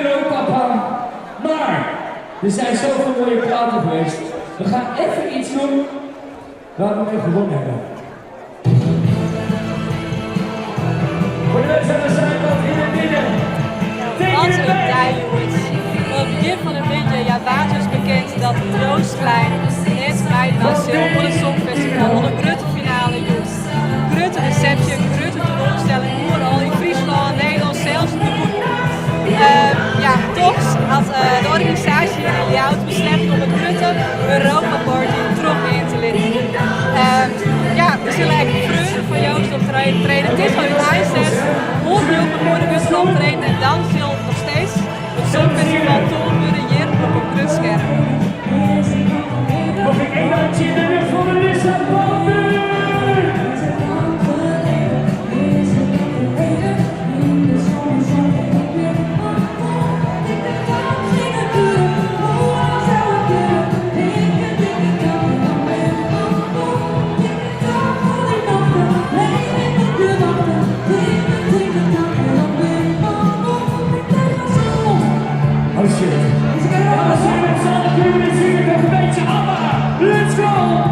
Europapa. Maar er zijn zoveel mooie platen geweest. We gaan even iets doen waar we mee gewonnen hebben. Voor de mensen aan de zijkant in het midden. Wat een dag, jongens. Op het begin van het liedje, ja, waar is dus bekend dat Troostlijn net rijden voor het Songfestival, voor de Grutte finale, jongens. Grutte receptie, Grutte teleurstelling, overal in Friesland, Nederland, zelfs in de boek. Ja, toch had de organisatie en de auto beslecht om het Grutte Europa Party terug in te leggen. Ja, we zullen eigenlijk vreugde van Joost optreden. Dit is al het eindset. 100 miljoen worden we optreden en dan zal nog steeds het Songfestival toevoegen hier op een groot scherm. Mag ik één handje in de lucht voor Lissabon? Let's go!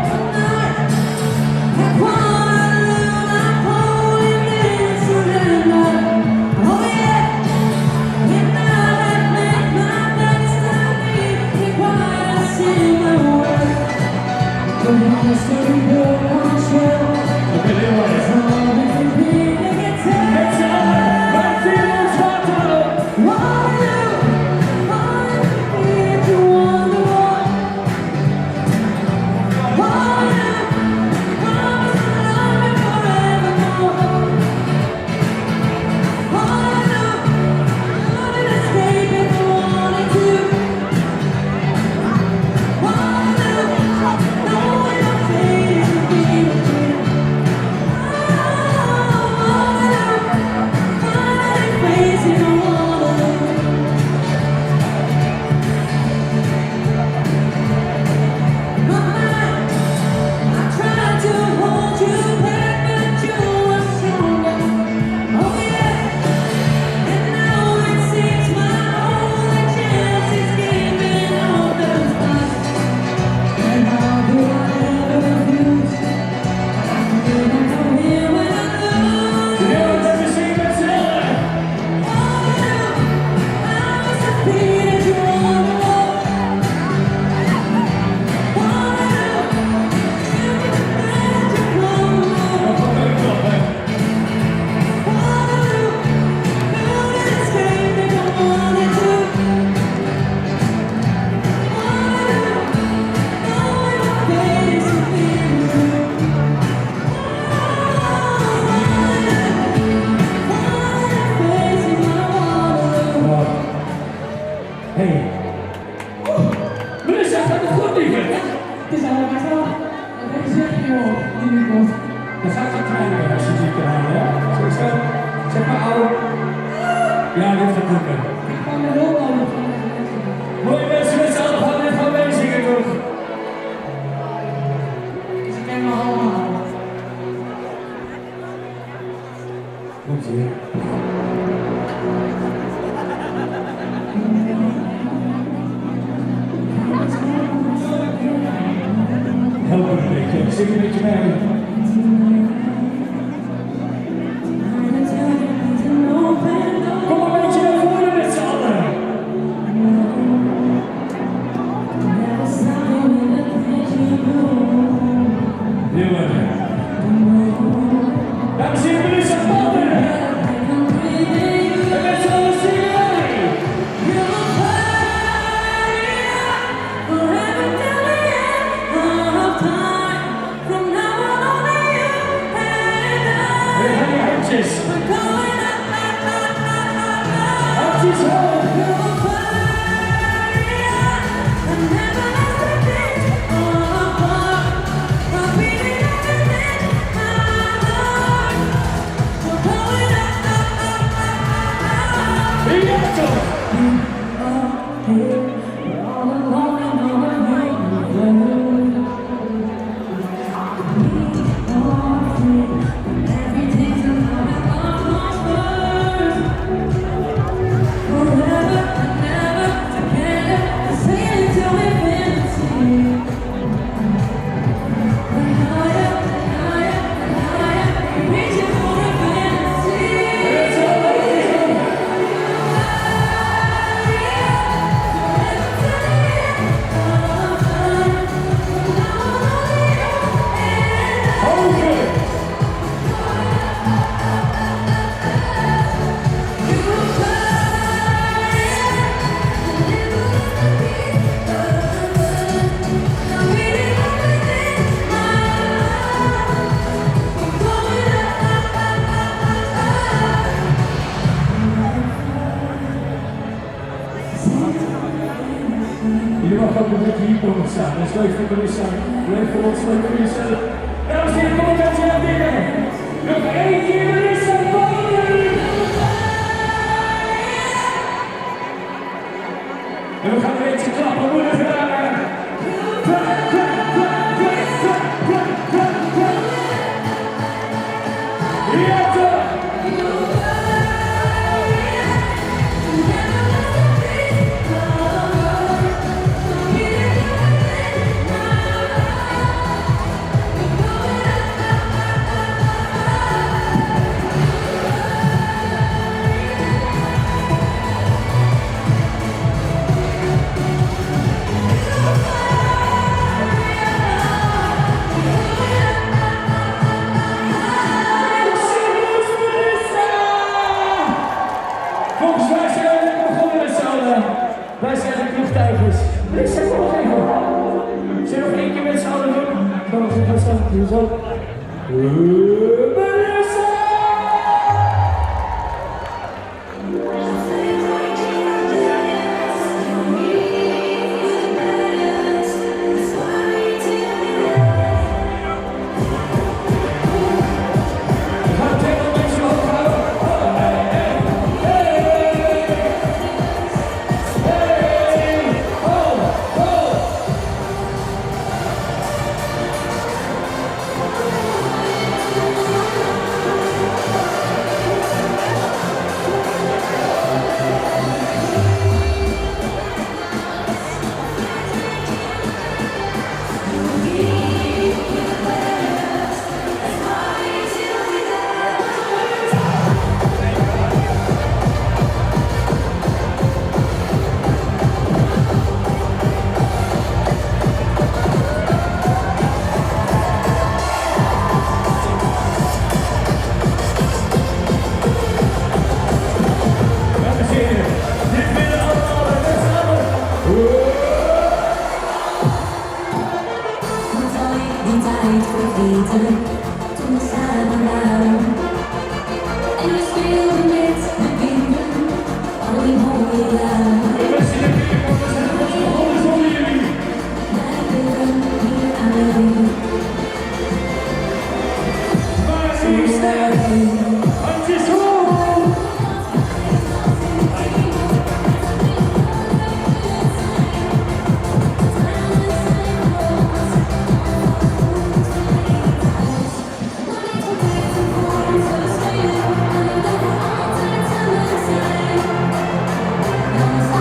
Hey. Melissa, gaat het goed, lieve? Ja, het is allemaal zo. Dat is echt heel goed. Dan gaat het kleine muziek aan, ja? Zo, zeg maar oude. Ja, dit gaat lukken. Ik kwam er wel over. Mooie mensen met z'n allen gaan dit gewoon meezingen, toch? Dus ik ken me allemaal. Komt hier. Help een beetje, zing een beetje mee. Kom een beetje naar voren met z'n allen. Heel erg. Dames en heren, Melissa Potter. En met z'n allen zingen wij. Handjes. Handjes hoog. Ja, toch? ook een beetje hier komen staan. Dat is leuk voor Melissa, leuk voor ons, leuk voor jezelf. Dames en heren, kom op met je naar binnen. Nog één keer Melissa Bonen! En we gaan een beetje klappen, moeder gedaan. Ja, toch! Volgens mij zijn we net begonnen met z'n allen. Wij zijn de knoeptuigers. Ik zeg nog even. Zullen we nog één keer met z'n allen doen? Dan nog even staan. Doe zo. Melissa! We gaan het helemaal met z'n allen houden. Dames en heren, dit willen allemaal met z'n allen. Wat zal ik die tijd vergeten, toen we samen waren. En we speelden met de kinderen, al die mooie jaren. We wensen jullie weer, want we zijn nog begonnen zonder jullie. Wij willen hier aan de ring, Maar zo nu sterk. handjes hoog. Dan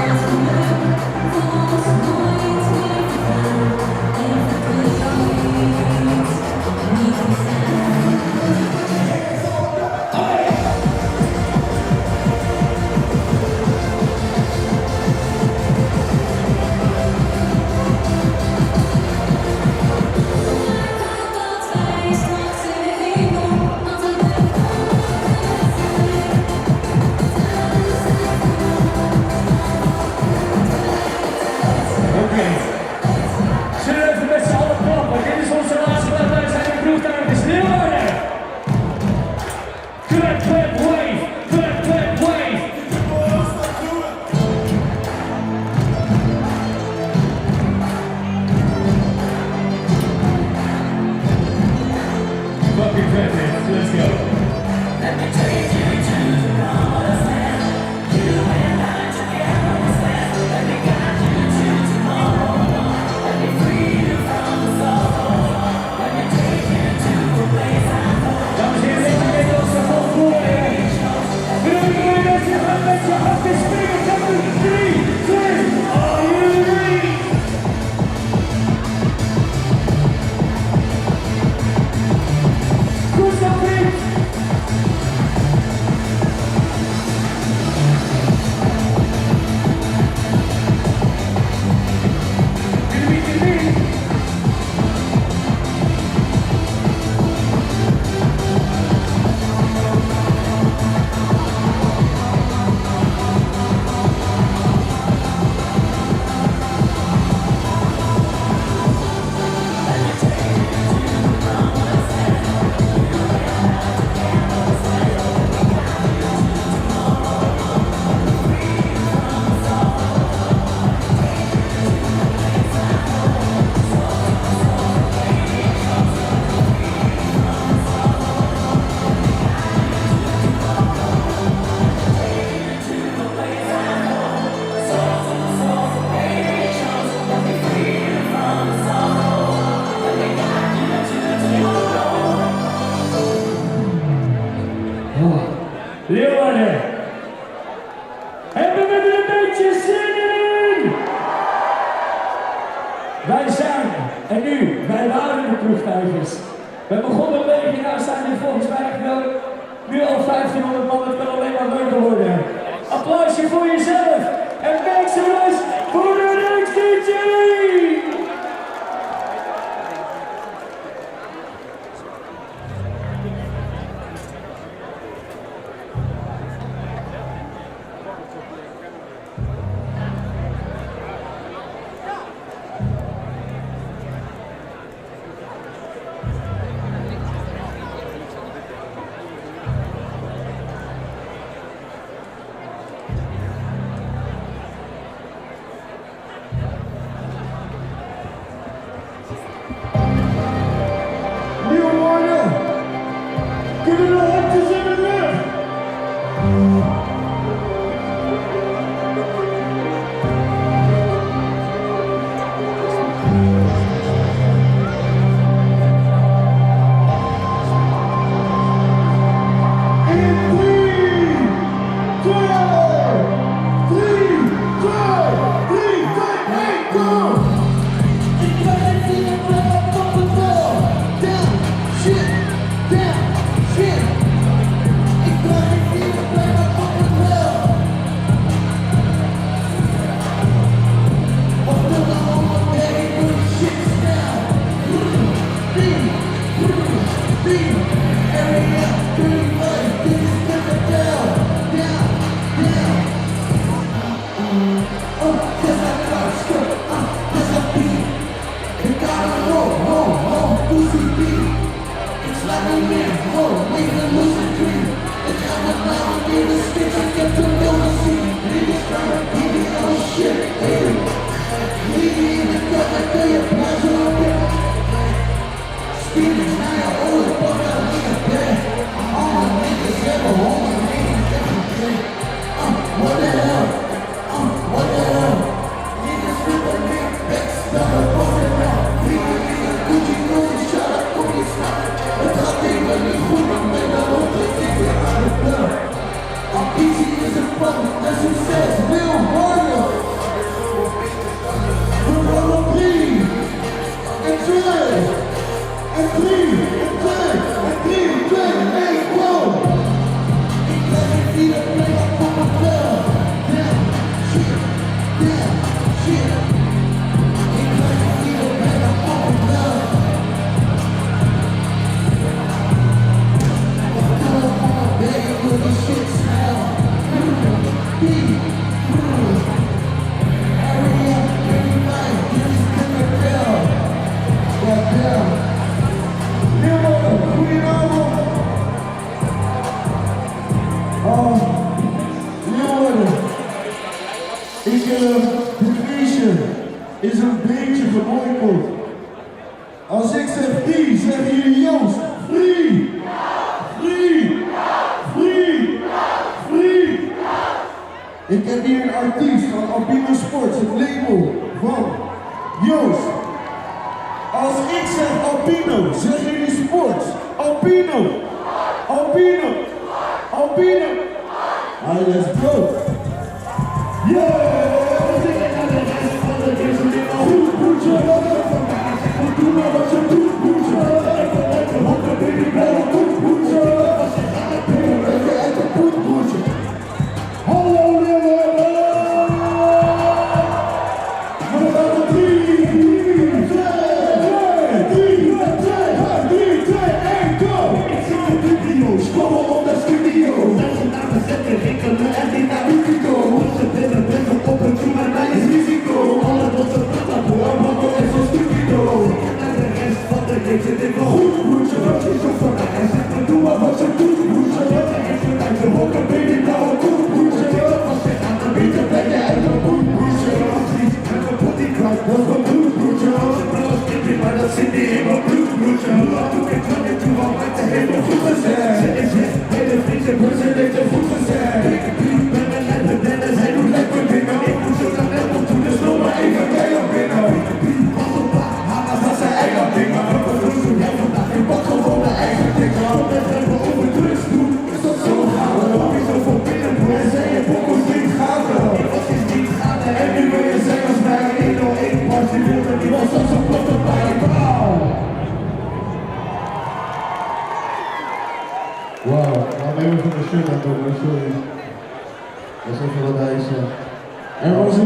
We begonnen een beetje, nou zijn er volgens mij wel nu al 1500 man, het kan alleen maar leuker worden. Applausje voor jezelf en make some noise voor de Rijksdj! Is een beetje gemoeid. Als ik zeg free, zeggen jullie Joost. Free! Free! Free! Free! Ik heb hier een artiest van Albino Sports, het label van Joost. Als ik zeg Albino, zeggen jullie Sports. Albino! Albino! Albino! Ah, let's go! Yeah! Ik kan me echt niet naar u komen. Ze binnen op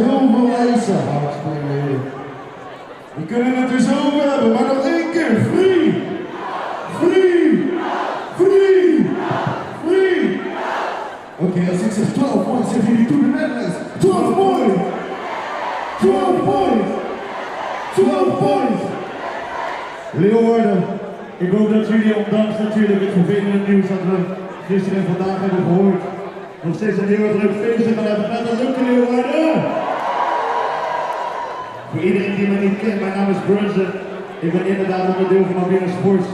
heel veel eisen. We kunnen het dus over hebben, maar nog één keer. Free! Free! Free! Free! Oké, als ik zeg 12 points, zeggen jullie to the Netherlands. 12 points! 12 points! 12 points! Leeuwarden, ik hoop dat jullie, ondanks natuurlijk het vervelende nieuws dat we gisteren en vandaag hebben gehoord, nog steeds een heel erg leuk feestje gaan hebben. Gaat dat lukken, Leeuwarden? Voor iedereen die me niet kent, mijn naam is Brunson. Ik ben inderdaad onderdeel van Almere Sports.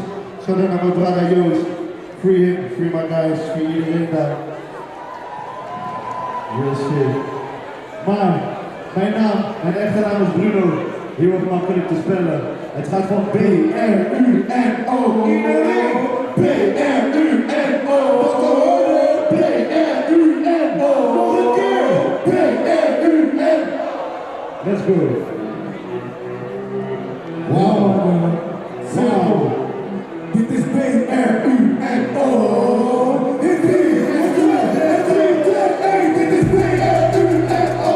Shout out naar mijn brother Joost. Free him, free my guys, free iedereen daar. Real shit. Maar, mijn echte naam is Bruno. Heel erg makkelijk te spellen. Het gaat van B-R-U-N-O. Iedereen! B-R-U-N-O. Wat te horen? B-R-U-N-O. Nog een keer! B-R-U-N-O. Let's go. Wow. Wow. Dit is B-R-U-N-O. In 3, in 2, in 3, 2, 1. Dit is B-R-U-N-O.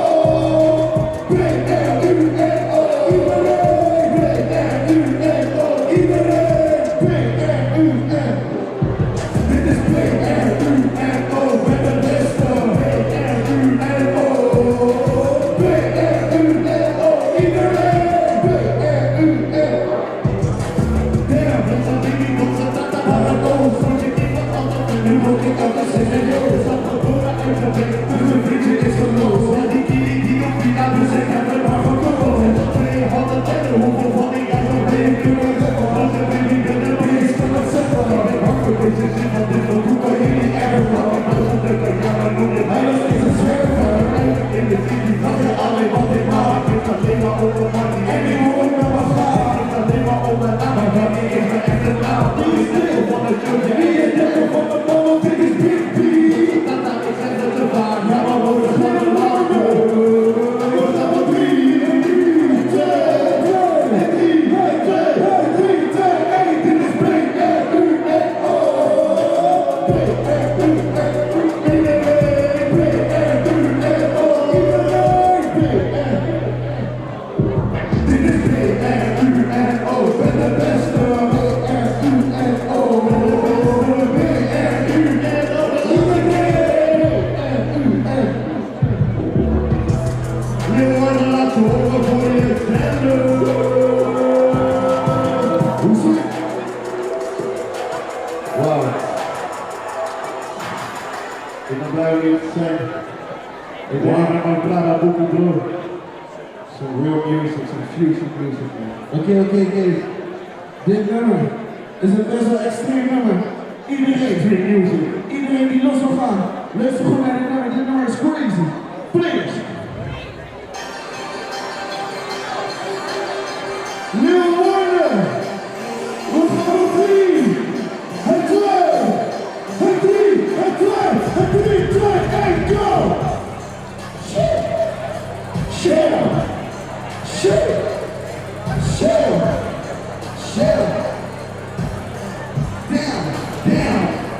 B-R-U-N-O. Iedereen. B-R-U-N-O. Iedereen. B-R-U-N-O. Dit is B-R-U-N-O. Met de beste. B-R-U-N-O. B-R-U-N-O. Iedereen. B-R-U-N-O. Damn, dat zijn dingen, dat zijn tata paradox. Want je niet wat anders en nu moet ik anders zeggen. Yo, zat er door naar uitgewerkt. Dus mijn vriendje is geloos. Ja, die kili die op die laten zeggen, hebben maar gekomen. Twee handen tellen, hoeveel van die jij nog mee kunnen hebben. Als je baby bent, dan ben je kan het zeggen. Ik ben bang voor deze zin, want dit van hoe kan jullie erg van. Ik was een drukker, ja, maar noem je mij nog steeds een zwerver. In de city van je alleen wat ik maak. Ik ga alleen maar over money. En ik hoor me maar graag. Ik ga alleen maar over mijn naam. Maar wanneer is mijn echte naam? Die is deel van het showtje. Wie is deel van mijn mama? Dit is Big B. Tata, ik zeg het te vaak. Ja, maar we gaan er lachen. We gaan er 3, 2, 1. Dit is B-R-U-N-O. B-R-U-N-O. Iedereen. B-R-U-N-O. Iedereen. Dit is B-R-U-N-O. Ben de beste. B-R-U-N-O. B-R-U-N-O. Iedereen. Leeuwarden, laat ze horen voor je zender. Hoe zit het? Wauw. Ik ben blij om hier te zijn. Ik ben hier met mijn Prada boeken bro. Some real music, some fusion music, man. Oké. Dit nummer is een best wel extreem nummer. Iedereen die los wil gaan, luister gewoon naar dit nummer. Dit nummer is crazy. Please. Leeuwarden. We gaan op 3. En 2. En 3. En 2. En 3, 2, 1, go. Shit.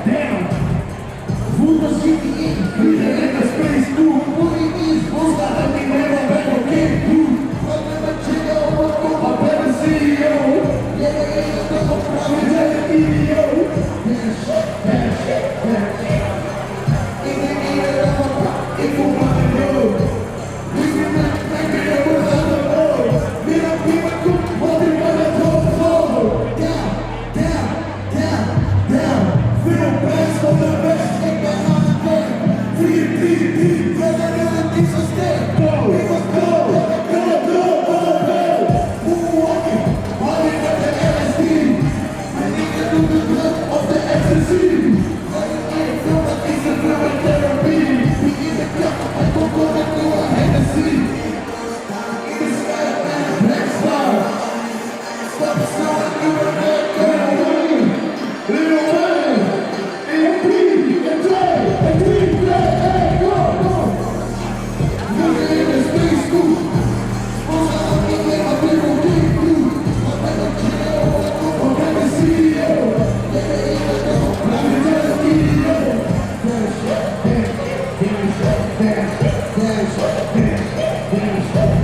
Damn. Voel de city in. Iedereen de space toe. Hoe die is, hoe staat het niet meer van bij elkaar toe. Wat met mijn chico, wat komt op bij de CEO. Jij bent een toch op vrouw, je bent een idioot. Ik denk niet dat van praat, ik voel me een dood. We zijn met mijn weer, we gaan er ooit.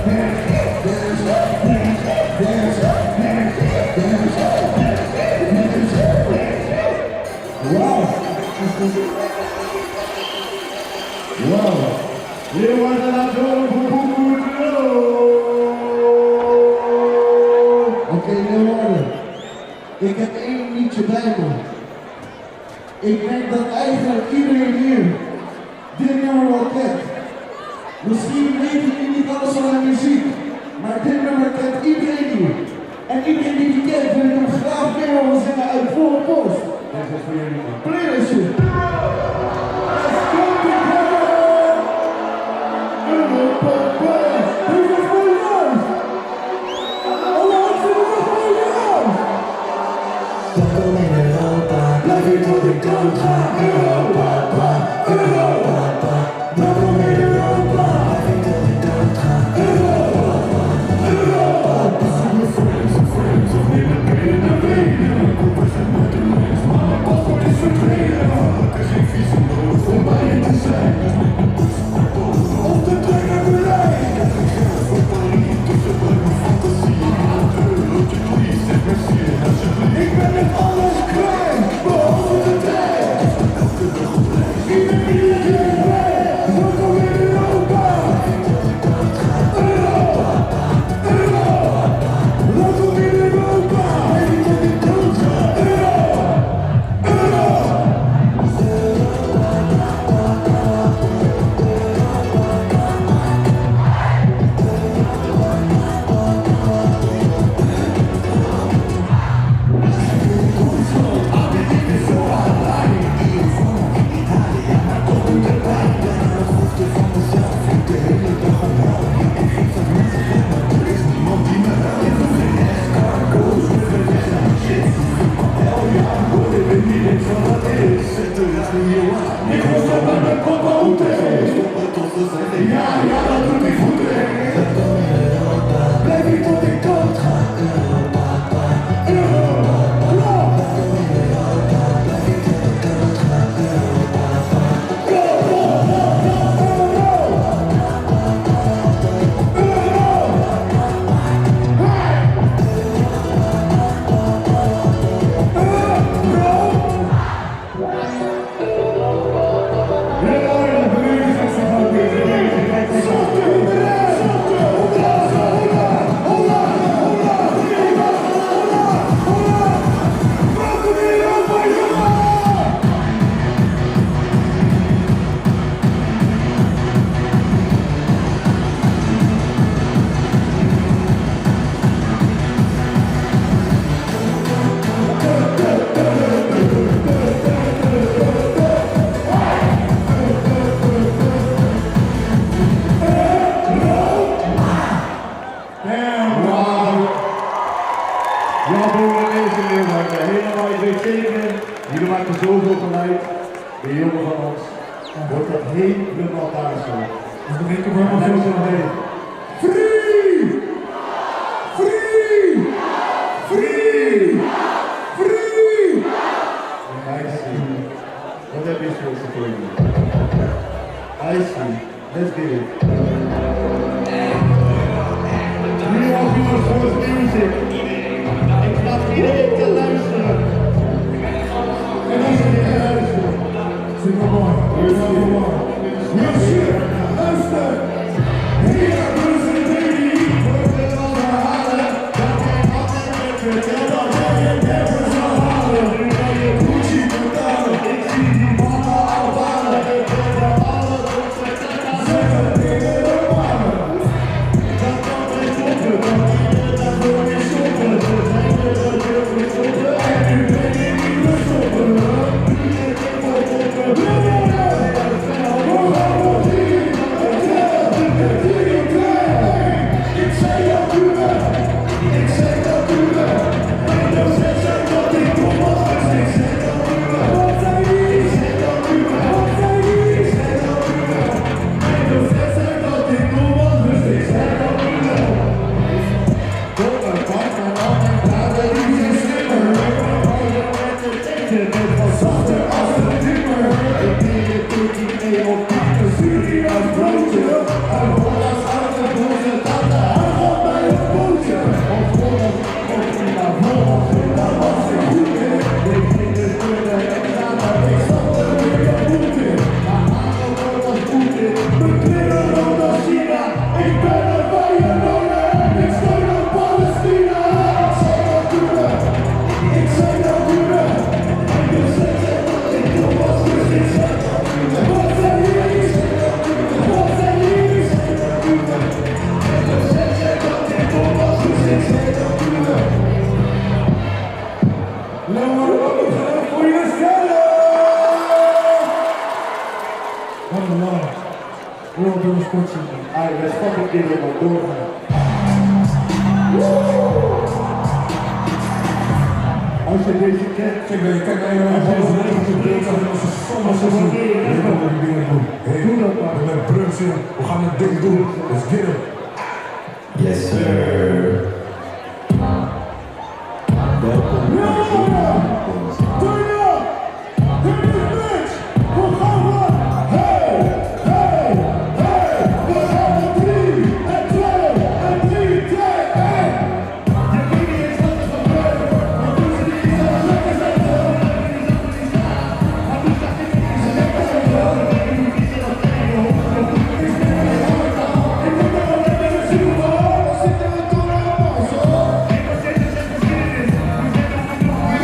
Wow. Hier wordt een applaus voor Boekoe. Oké, Leeuwarden. Ik heb één liedje bij me. Ik denk dat eigenlijk iedereen hier dit nummer wel kent. Misschien weet ik niet alles van de muziek, maar dit nummer kent iedereen hier. En iedereen die het kent, wil ik hem graag weer horen zingen uit volle post. Dit is voor jullie. Playlistje. Let's go, people! Dit is voor jou! Allemaal voor jou! Welkom in Europa, blijf je tot ik dood ga. Europa, Europa. Welkom in Europa, blijf je tot ik dood ga. Europa, Europa. Samen friends of nemen benen naar benen. Koppers en motorloos, maar mijn paspoort is verdwenen. Er is geen visum nodig voor mij in te zijn. Op de trein naar Berlijn. Ik heb geen geld voor Parijs, dus ik blijf mijn fantasie. Eurotje, please, zeg merci alsjeblieft. Ik ben met alles kwijt, behalve de tijd. Elke dag op reis, iedereen keer bij. Welkom in Europa. Europa, Europa. Welkom in Europa. Weet je dat ik dood ga? Europa, Europa. Ik was op met mijn papa hotel. Ja, dat doet mij goed. Blijf ik tot ik dood ga. Jullie maken zoveel geluid, de jongen van ons, wordt dat helemaal daar zo. Dus dan denk ik maar zo mee. Free! Free! Free! Free! I see. What have you supposed to do? I see. Let's get it. Nu al viewers voor de music. Ik laat iedereen te luisteren. En als je niet luistert, zing maar mooi. Luister, luister. Hier doen ze de drie. Wordt het al herhalen. Dat jij altijd met vertelt dat jij je nergens zal halen. Nu kan je Gucci betalen. Ik zie die mannen al balen. Ik ben voor alle dood. Zeg het kinderen maar doorgaan. Als je deze kent, Kijk naar je als je soms doe dat maar. met brunchen, we gaan het ding doen. Let's get it. Yes sir. Welkom bij Turn up! Turn this bitch! Hoe gaan we? Hey! Hey! Hey! We gaan er 3 en 2 en 3, 2, 1! Je weet niet eens wat er gebeurt, maar toen ze die zo lekker zijn, maar toen zag ik niet zo lekker zijn, ik moet niet zo dat tegen je hoofd, ik moet er wel lekker in zien, hoor! Dan zitten we toen allemaal zo! Ik was zitten en geschiedenis, we zitten op de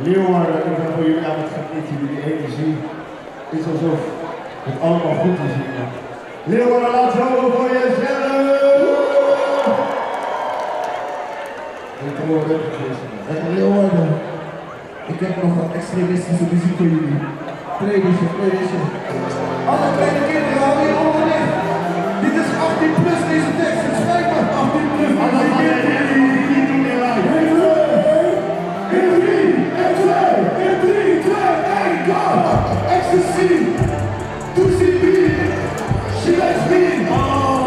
Leeuwarden, ik ben voor jullie aan het genieten, jullie energie is alsof het allemaal goed is hier. Leeuwarden, laat horen voor jezelf! Ik hoor eventjes. Leeuwarden, ik heb nog wat extremistische muziek voor jullie. Playlistje. Alle kleine kinderen, hou je oren dicht. Dit is 18 plus deze tekst, het spijt me. 18 plus, maar dat gaat niet doen meer live. In 3, en 2, in 3, 2, 1, go! Ecstasy, Lucy B, she likes me,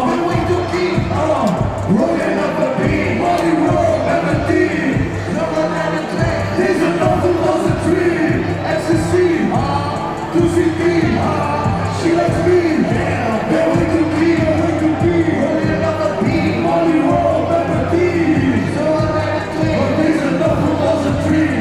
the way to keep, rolling up a beat, body roll, melody, number 9, this is not 2003, Ecstasy, Lucy B, she likes me, the way to keep, rolling up a beat, body roll, melody, number 9, this is not 2003.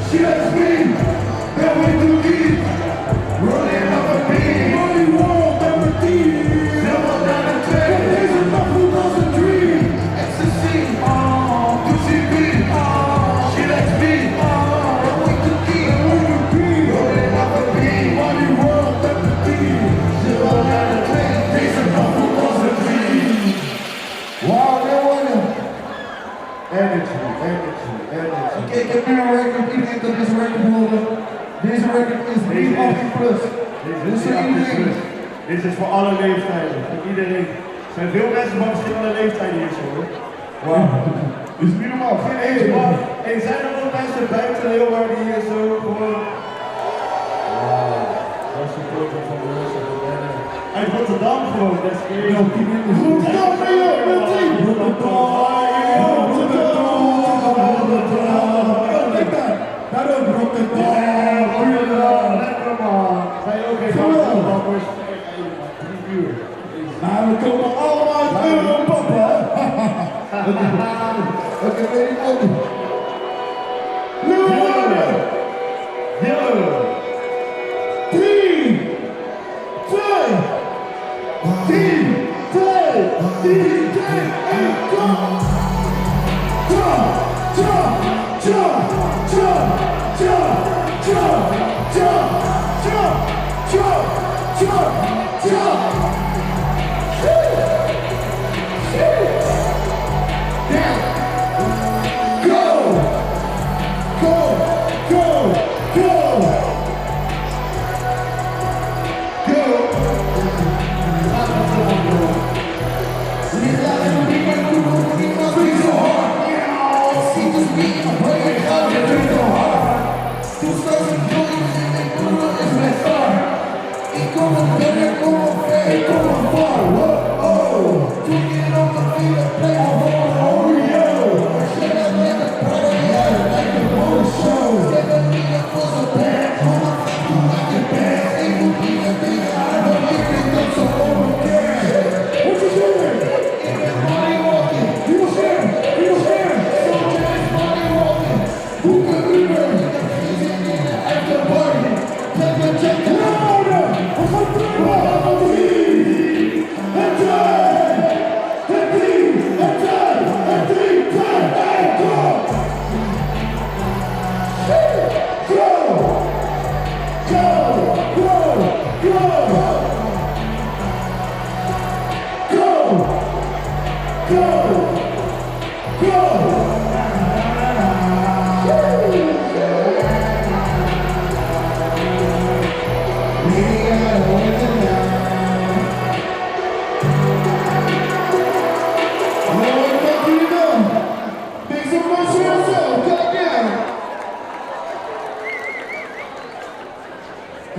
She likes me, that way to leave, rolling up a beat, money world, melody, never not a day, this is not 2003, ecstasy, Lucy B, she likes me, that way to keep, rolling up a beat, money world, melody, never not a day, this is not 2003. Wow, that one. Energy. Oké, ik heb nu een record. Iedereen kan deze record horen. Deze record is 18 plus. Dus voor iedereen. Dit is voor alle leeftijden. Voor iedereen. Er zijn veel mensen van verschillende leeftijden hier zo hoor. Wauw. Is niet normaal. Geen één. Hey, zijn er nog mensen buiten Leeuwarden hier zo gewoon? Wauw. Dat is de foto van de rest van de uit Rotterdam gewoon. Dat is crazy. Rotterdam, daarom Rotterdam, goeiedag, lekker man. Zijn ook geen Rotterdammers? 3 uur. Nou, we komen allemaal uit Europa, papa. Oké, weet ik ook.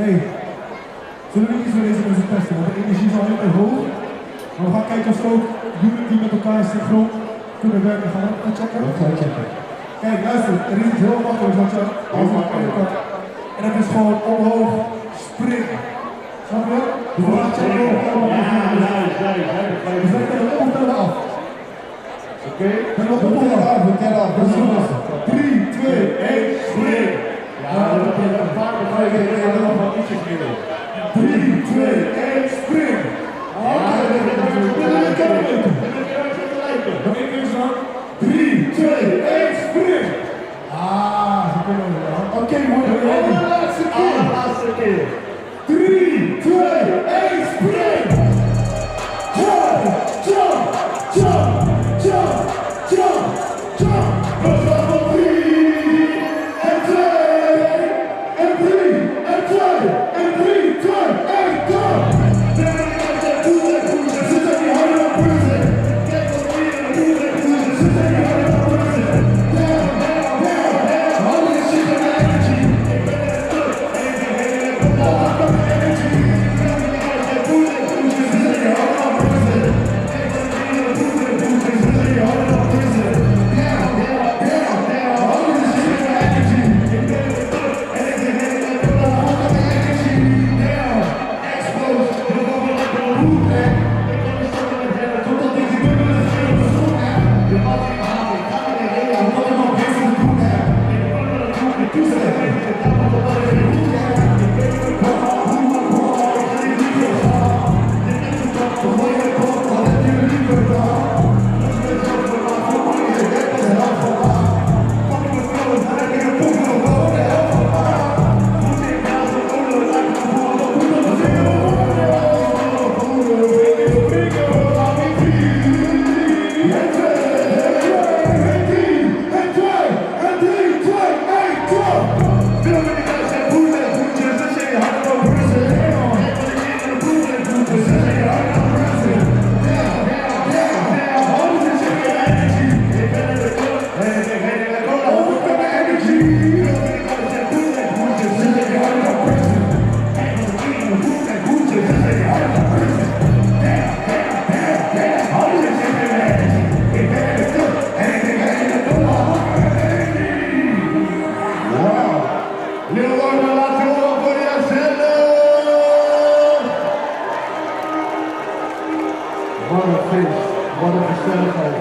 Hey, zullen we niet zo deze mensen testen? Want de energie is al heel erg hoog. Maar we gaan kijken of we ook jullie die met elkaar synchroon kunnen werken. Gaan we dat checken? Dat ga ik checken. Kijk, luister, er is iets heel makkelijks wat je als een kan. En dat is gewoon omhoog springen. Snap je? Dus we gaan checken of we allemaal dus we kunnen het optellen af. Oké? We tellen af, we tellen af. Dat is goed. 3, 2, 1, spring! Ja, dat is een paar keer nog wat ietsjes meer. 3, 2, 1, spring! Oké, nog één keer zo. 3, 2, 1, spring! Ah, ze kunnen wel. Oké, de laatste keer. 3, 2, 1, spring! Jump, jump, jump, jump, jump, jump! We gaan op 3 en 2 en 3 en 2 en 3, 2, 1, jump! Ze zijn die harde op bruisen. Kijk wat hier in de boeren. Ze zijn die harde op bruisen. Down, down, down, down. Handen in shit en energy. Ik ben er terug. En ik ben er kapot. Ik ben er energy. Ze zijn die harde op bruisen. Kijk wat hier in de boeren. Ze zijn die harde op bruisen. Down, down, down, down. Handen in shit en energy. Ik ben er terug. En ik ben er kapot. Ik ben er energy. Down. Explode. We komen lekker op hoek, hè. Ik ben er stoppen met hebben. Totdat ik die bubbel in de schoen heb. Je mag niet halen. Ik ga niet meer heen. Omdat ik nog heel veel te doen heb. Ik ben er aan het doen. Ik doe ze even. Ik ga nog wat ik in de hoek heb. Ik weet niet hoe ik ga niet liever gaan. Dit is de dag. We gooien het op. Wat heb je liever gedaan? Dat is met zo'n verhaal. Hoe moet je het? Dat is helft van waar. Pak ik mijn vrouw. Dan heb ik een boek nog wel. De helft van waar. Moet ik nou zo'n oorlog laten voelen? Hoe dan het heel Wat een gezelligheid.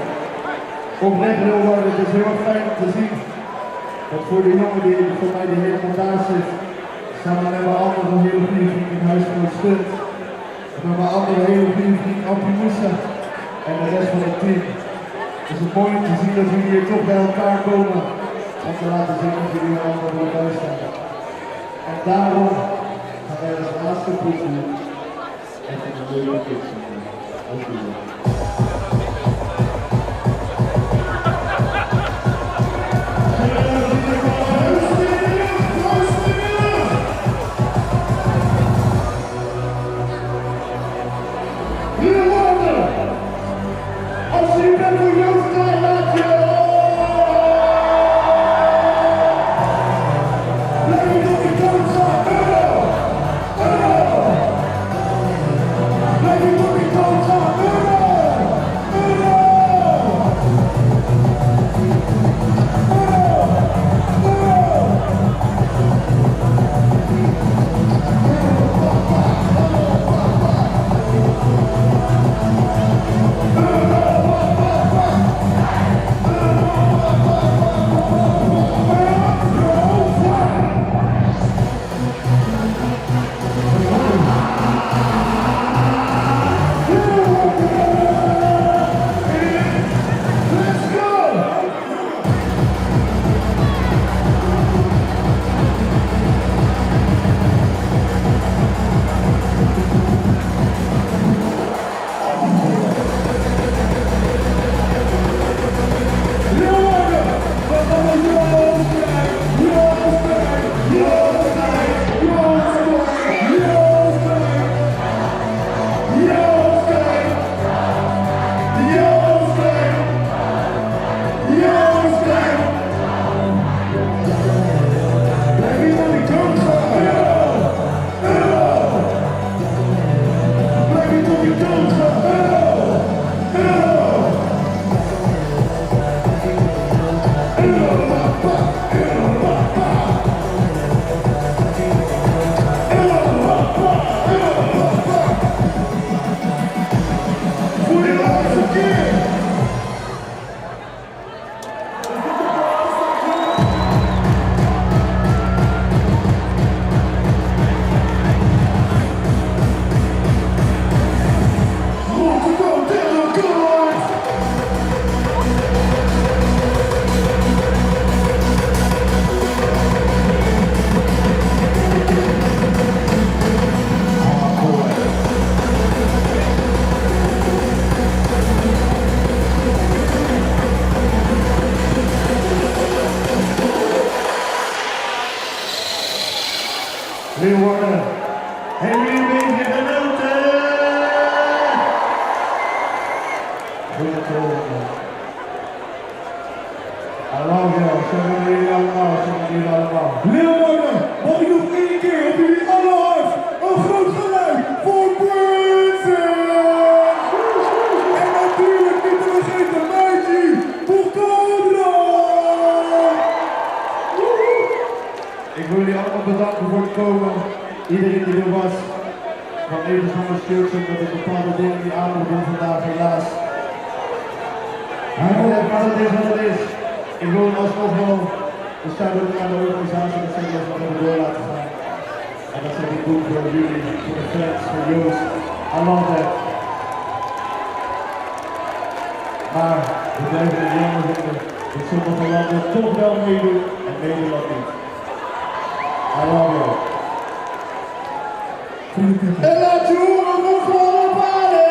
Oprecht heel warm, het is heel erg fijn om te zien. Dat voor de jongen die voor mij die helemaal daar zit, staan er met mijn andere hele goede vriend in huis van het stunt. Met mijn andere hele goede vriend Ampi Moussa en de rest van het team. Het is mooi om te zien dat jullie hier toch bij elkaar komen. om te laten zien dat jullie allemaal voor thuis zijn. En daarom gaan wij als laatste proefje even een leuke gids doen. Leeuwarden, hebben jullie een beetje genoten? Goeie toren. Hallo joh, zeggen jullie allemaal, zeggen jullie allemaal. Leeuwarden, mag ik nog één keer op jullie allerhart een groot geluid voor Princess! En natuurlijk niet te vergeten Meisje voor Cobra! Ik wil jullie allemaal bedanken voor het komen. Iedereen die er was. Van even van mijn shirtje dat ik bepaalde dingen niet aan moet doen vandaag helaas. Maar het is wat het is. Ik wil alsnog wel de shout-out aan de organisatie dat zij ons nog even door laten gaan. En dat zeg ik goed voor jullie, voor de fans, voor Joost. I love that. Maar we blijven het jammer vinden dat sommige landen toch wel meedoen en Nederland niet. I love you. En laat je horen voor gewoon op aarde!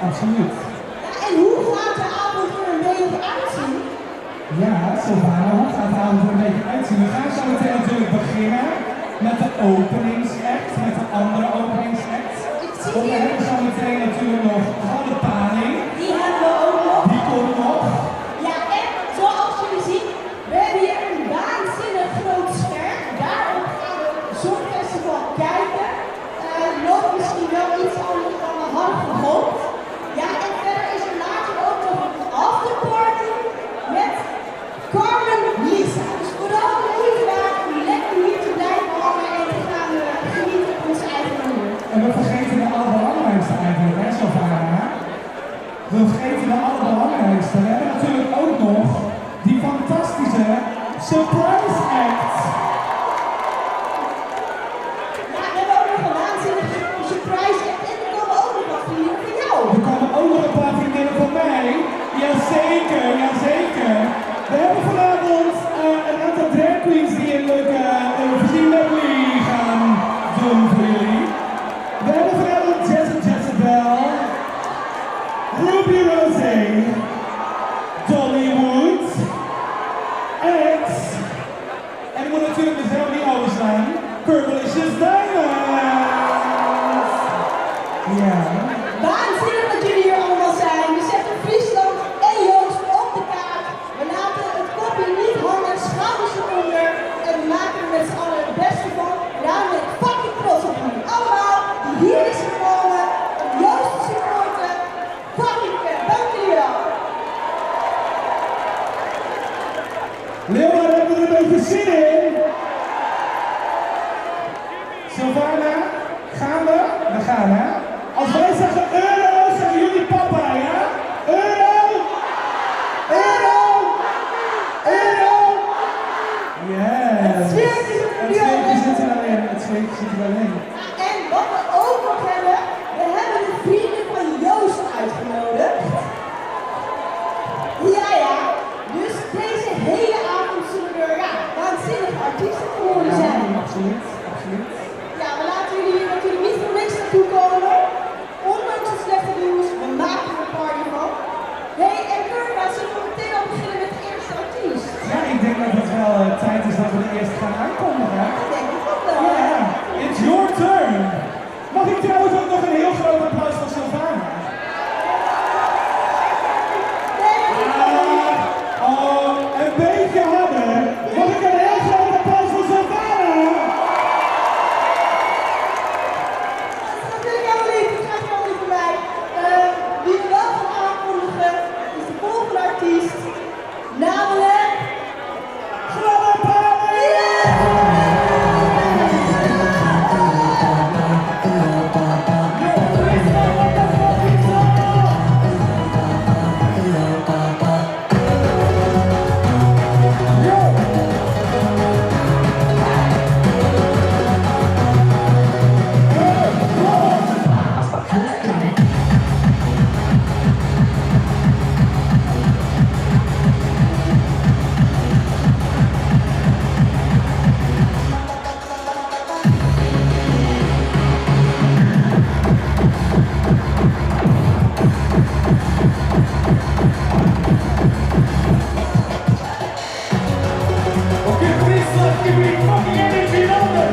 absoluut. Ja, en hoe gaat de avond er een beetje uitzien? Ja, Sylvana, hoe gaat de avond er een beetje uitzien? We gaan zo meteen natuurlijk beginnen met de openingsact, met de andere openingsact. Ik zie We hier, hebben zo meteen natuurlijk nog Hadde Paling, die hebben we ook nog. die komt nog. Ja, en zoals jullie zien, we hebben hier een waanzinnig groot scherm. Daarop gaan we het Songfestival kijken. Loopt misschien wel iets anders dan we hadden gehoopt. Ja, en verder is er later ook nog een afterparty met Carmen Lisa. Dus vooral de moeite waard om lekker hier te blijven hangen en te gaan genieten op onze eigen manier. En we vergeten de allerbelangrijkste eigenlijk, hè, Sylvana? We vergeten de allerbelangrijkste. We hebben natuurlijk ook nog die fantastische surprise act. Ja, we hebben ook nog een waanzinnige surprise en er komen ook nog wat vrienden van jou. Er komen ook nog een paar vriendinnen van mij. Jazeker, jazeker. We hebben vanavond een aantal drag queens die een leuke medley gaan doen voor jullie. We hebben vanavond Jezebel, Ruby Rosé, Dollywood, X, en ik moet natuurlijk mezelf niet overslaan, Purplicious Diamonds. Ja. Waanzinnig dat jullie hier allemaal zijn. We zetten Friesland en Joost op de kaart. We laten het kopje niet hangen, schouders eronder en we maken er met z'n allen het beste van. En daarom ben ik fucking trots op jullie allemaal die hier is gekomen om Joost te supporten. Fucking vet, dank jullie wel. Leeuwarden hebben er een beetje zin in. Sylvana, gaan we? We gaan, hè? Als wij zeggen euro, zeggen jullie papa, ja? Euro! Euro! Euro! Yes! Het zweertje zit er Het nu al zweertje in. zit er al in. Het zweertje zit er al in. En wat we ook nog hebben, we hebben de vrienden van Joost uitgenodigd. Ja, ja. Dus deze hele avond zullen er waanzinnige artiesten te horen zijn. Ja, absoluut, absoluut. Ja, we laten jullie hier natuurlijk niet voor niks naartoe komen. Ondanks het slechte nieuws, we maken er een party van. Hey, en Kurka, zullen we meteen al beginnen met de eerste artiest? Ja, ik denk dat het wel tijd is dat we de eerste gaan aankondigen. Ik denk het ook wel. Ja, it's your turn. Mag ik trouwens ook nog een heel groot applaus voor Sylvana? Een beetje hadden. Mag ik een heel groot applaus voor Sylvana? Dat is natuurlijk helemaal niet, dat gaat helemaal niet voor mij. Wie we wel gaan aankondigen is de volgende artiest. Namelijk... Gladde Paling! Oké, Friesland, give me fucking energy in handen!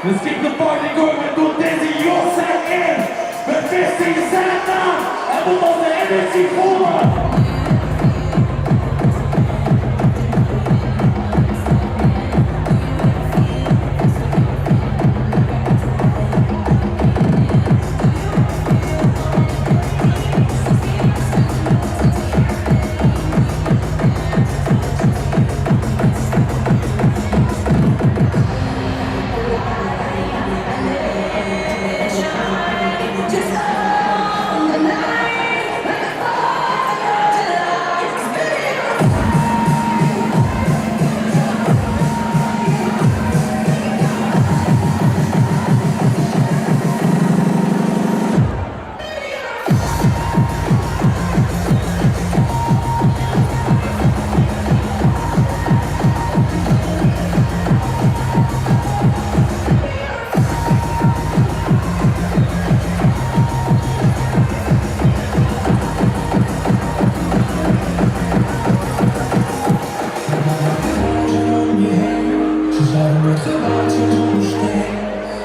Let's keep the party going met door deze Jos en in. We vissen zijn naam en we moeten de energie voelen.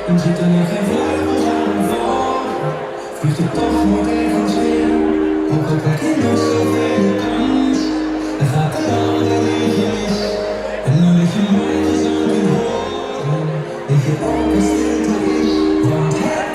En zit er nu geen vleugels aan voor? Vliegt er toch nog ergens weer? Ook al krijg je nog zoveel kans, dan gaat er altijd eentje mis. En nu dat je mijn gezang kunt horen, weet je ook wat stilte is. Want het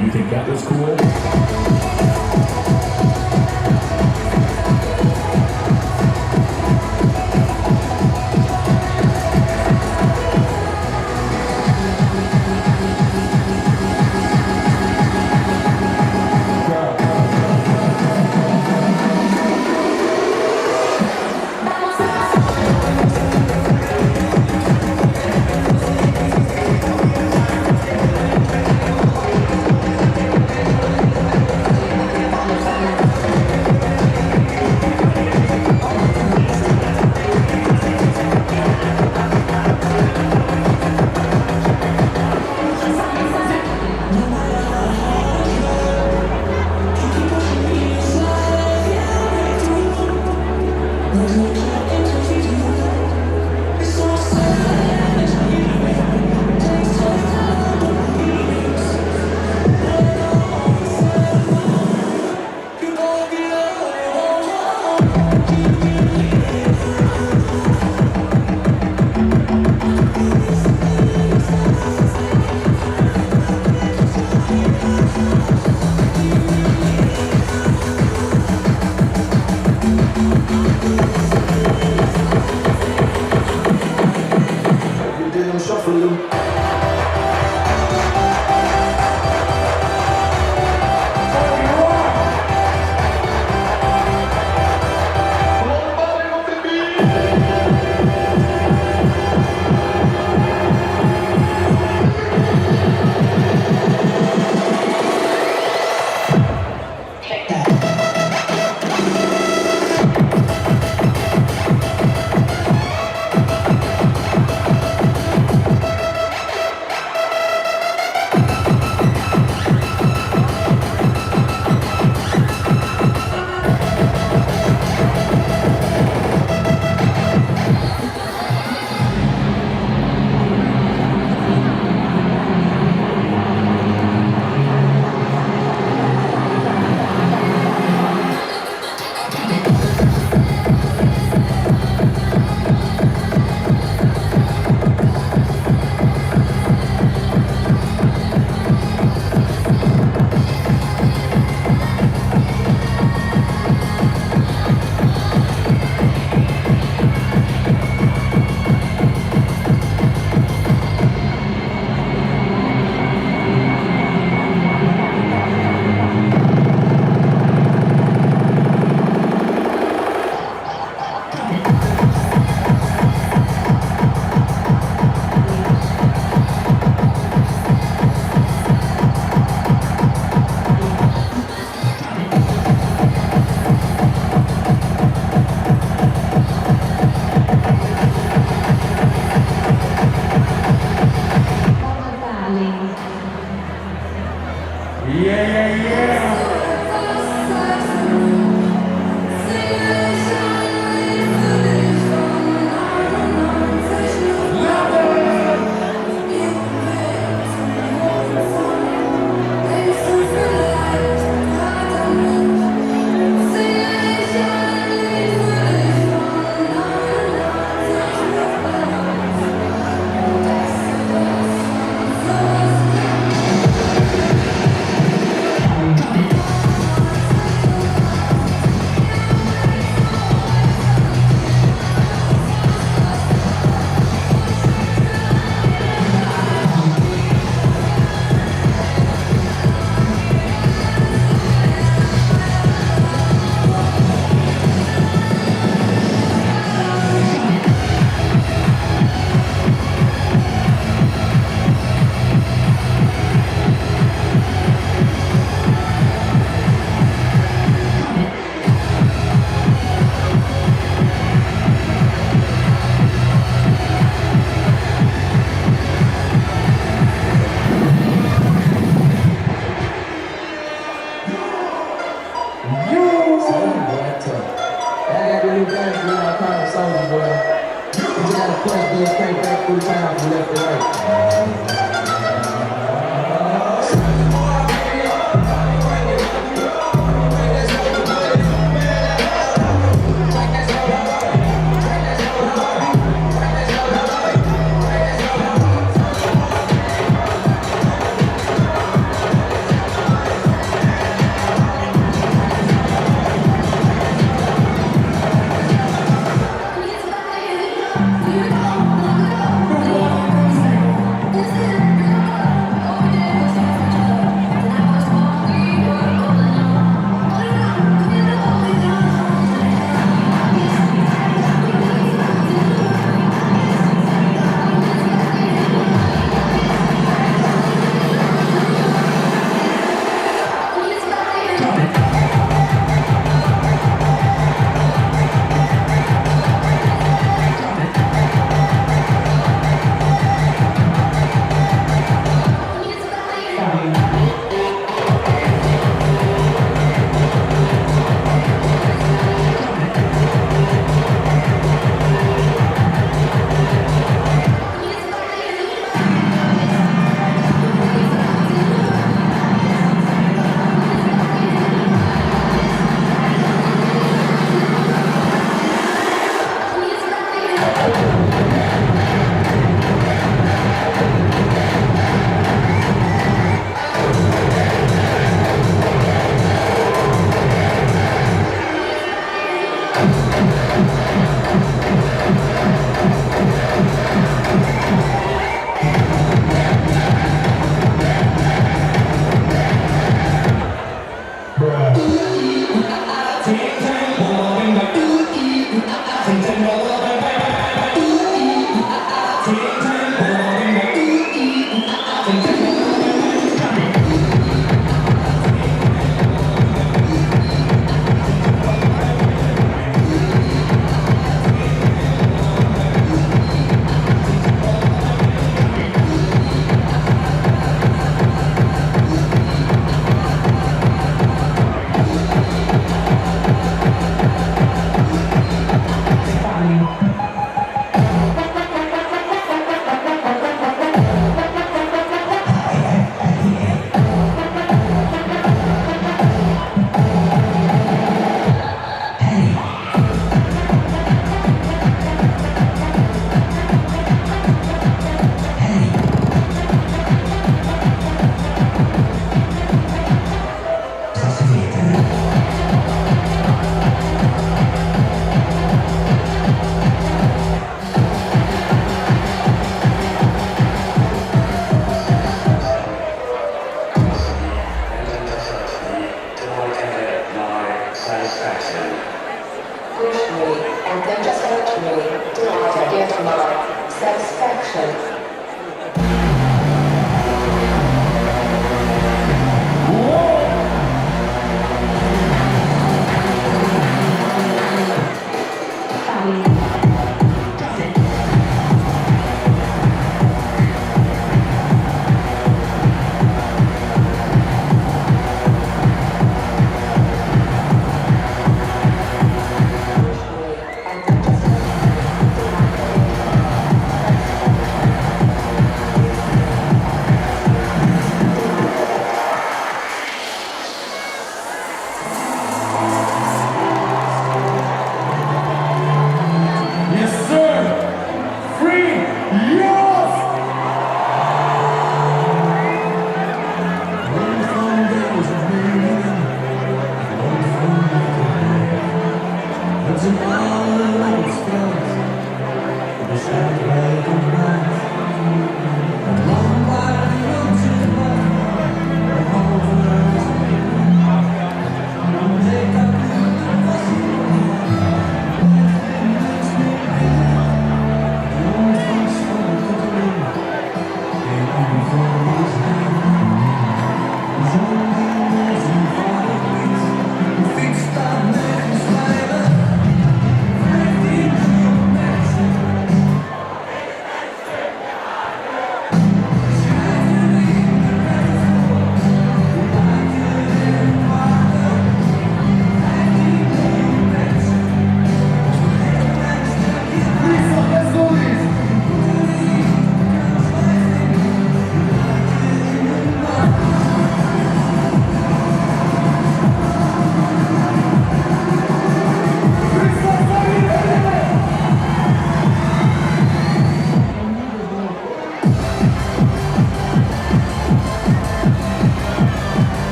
You think that was cool?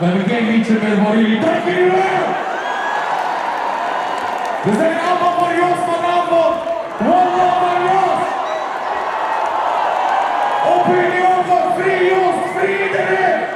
We hebben geen liedje met voor jullie. Dank jullie wel! We zijn allemaal voor Jos vanavond. Allemaal voor Jos. Op jullie ogen, free Jos, free iedereen.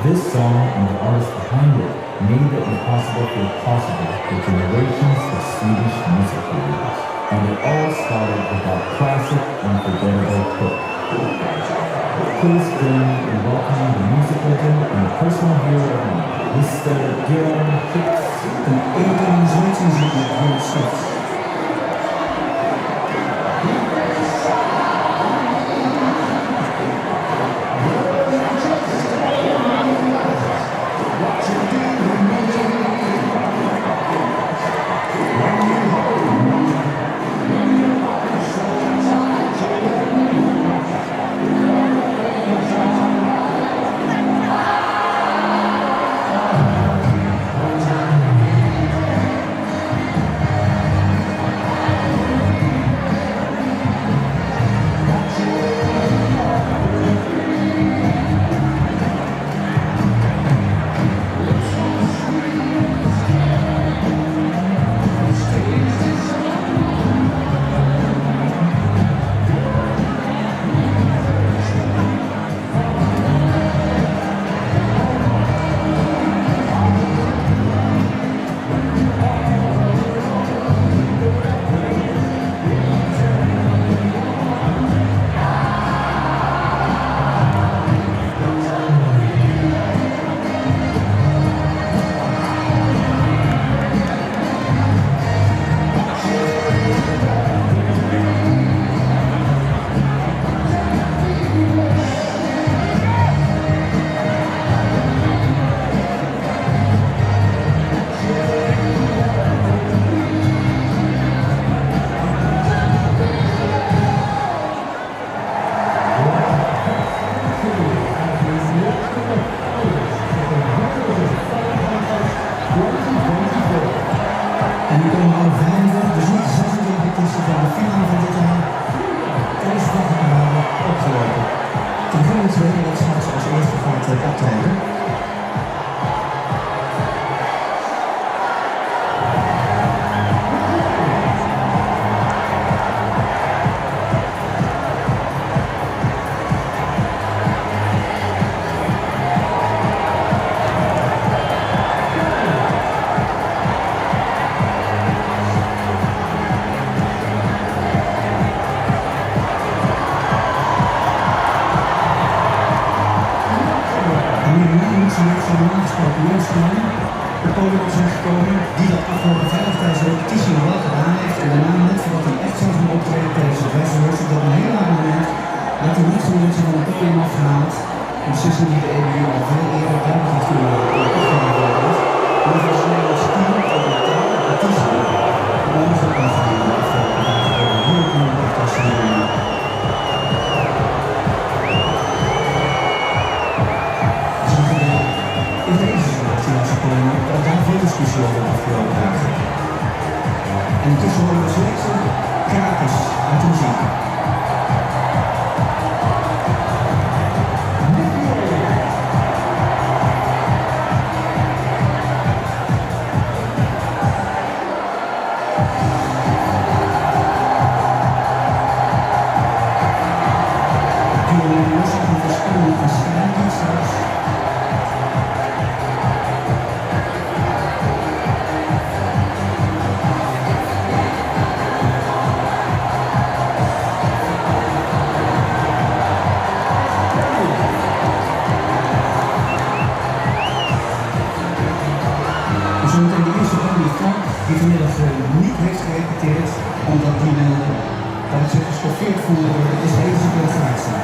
This song and the artist behind it made it impossible for possible for generations of Swedish music creators. And it all started with that classic, unforgettable hook. Please join me in welcoming the music legend and the personal hero of mine, Mr. Björn Hicks. Een organisatie die het zegt. En die komen alle 25, dus niet 26 artiesten van de finale van dit jaar. Deze dag opgelopen. Ten beginnen tweede dat straks als eerste gaat optreden. De podium zijn gekomen, die dat afgelopen vrijdag tijdens de repetitie nog wel gedaan heeft. En daarna net voordat hij echt zou gaan optreden tijdens de reservatie, dat een heel laat moment dat hij niet zo mensen van het podium afgehaald. Een beslissing die de EBU al veel eerder duidelijk heeft opgegeven. Maar dat was een Nederlandse team, ook een taal, artiesten. En dan is dat afgehaald de afgelopen dagen door een heel nieuwe podcast. Daar veel discussie over de afgelopen dagen. En intussen horen we slechts krakers uit de muziek. Zometeen de eerste band Frank, die vanmiddag niet heeft gerepeteerd, omdat die meldde dat het zich geschoffeerd voelde door de Israëlische delegatie.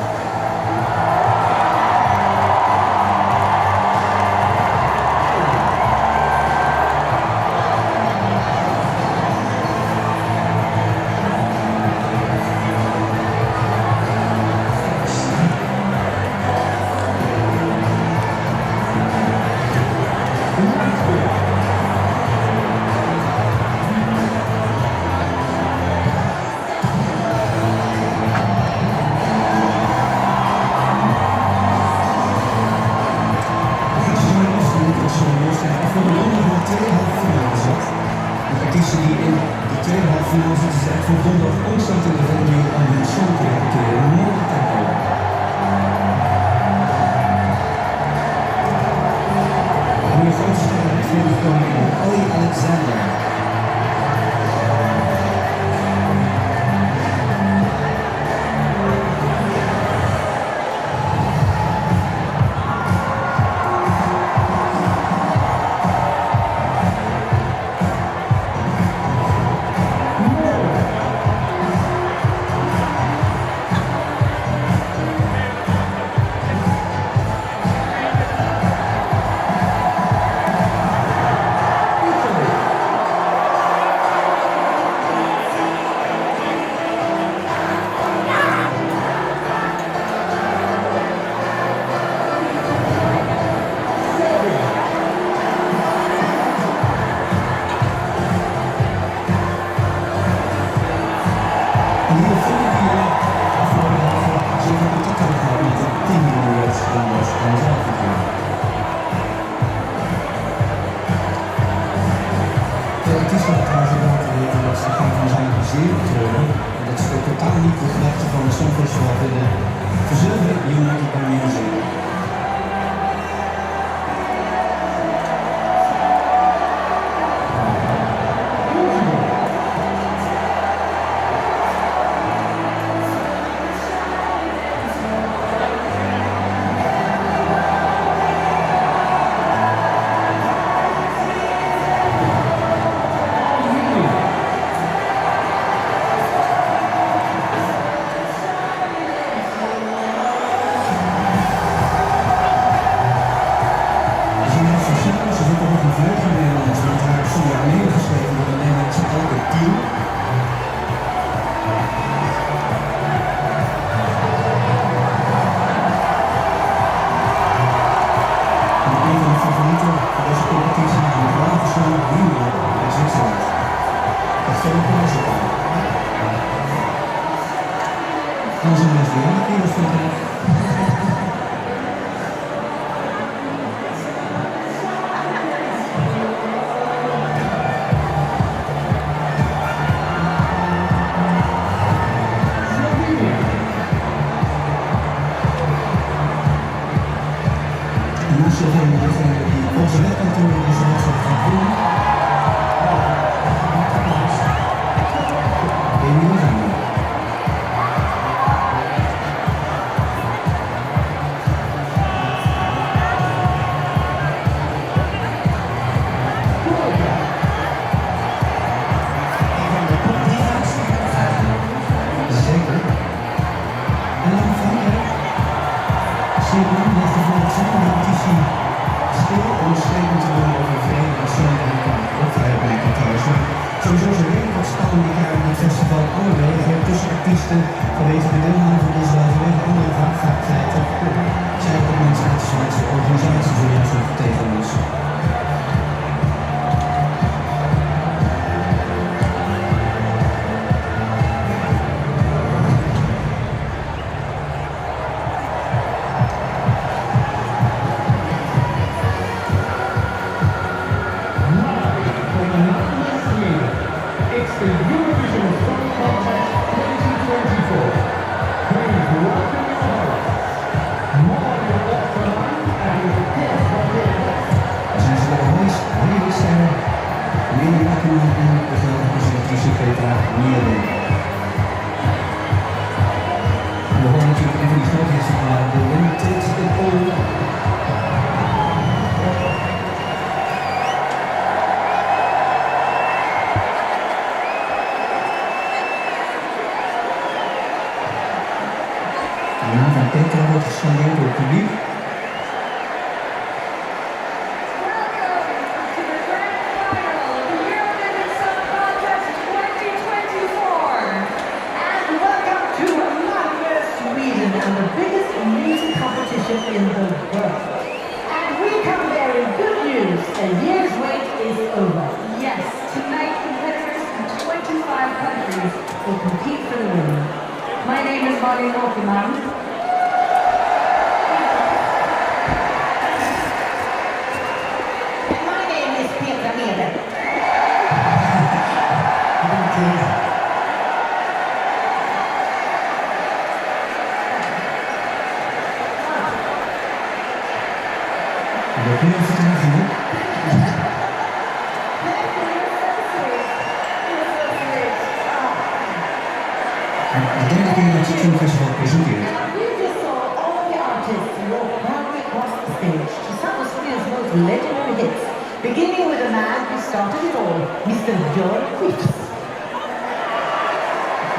Artiesten die in de tweede halve finale zitten, zijn voor donderdag ontzettend in de venue om hun song te repeteren. Morgen tempo. En de grootste ster uit de Verenigde Koninkrijk, Ali Alexander. Dat ze totaal niet de gedachte van het Songfestival willen verzilveren, United by Music. Stel een pauze op. Dan zien we het weer. Kun je dat vinden? Slovenië degene die onze wegkantoor is en wat gaat doen. Emil Zander. Zeker. En dan Frankrijk. Zeker, dat gevoel dat zijn competitie stil onderscheiden te worden over vrede en Frankrijk of bij trouwens. Sowieso is er redelijk wat spanning dit jaar in het festival alle wegen tussen artiesten vanwege de deelname van ons vanwege andere vaardigheden. Zijn ook mensen uit de Zweedse organisatie zojuist nog tegen ons. It's the Eurovision Song Contest 2024. Please welcome your hosts, Mario Otterman and Guest of the Year. Zijn ze de host, Mario Ster, Lili Akkerman en de zelfde Petra Nieren. We horen natuurlijk een van die grote exemplaren, de Limited in All. De naam van Petra wordt gescandeerd door het publiek. In the world. And we come bearing good news. A year's wait is over. Yes, tonight competitors from 25 countries will compete for the win. My name is Mario Otterman. And my name is Petra Nieren. Dat kun je even vragen, hè? De derde keer dat het Filmfestival presenteert. We just saw all the artists walk proudly across the stage to some of Sweden's most legendary hits, beginning with a man who started it all, Mr. Björn Skifs.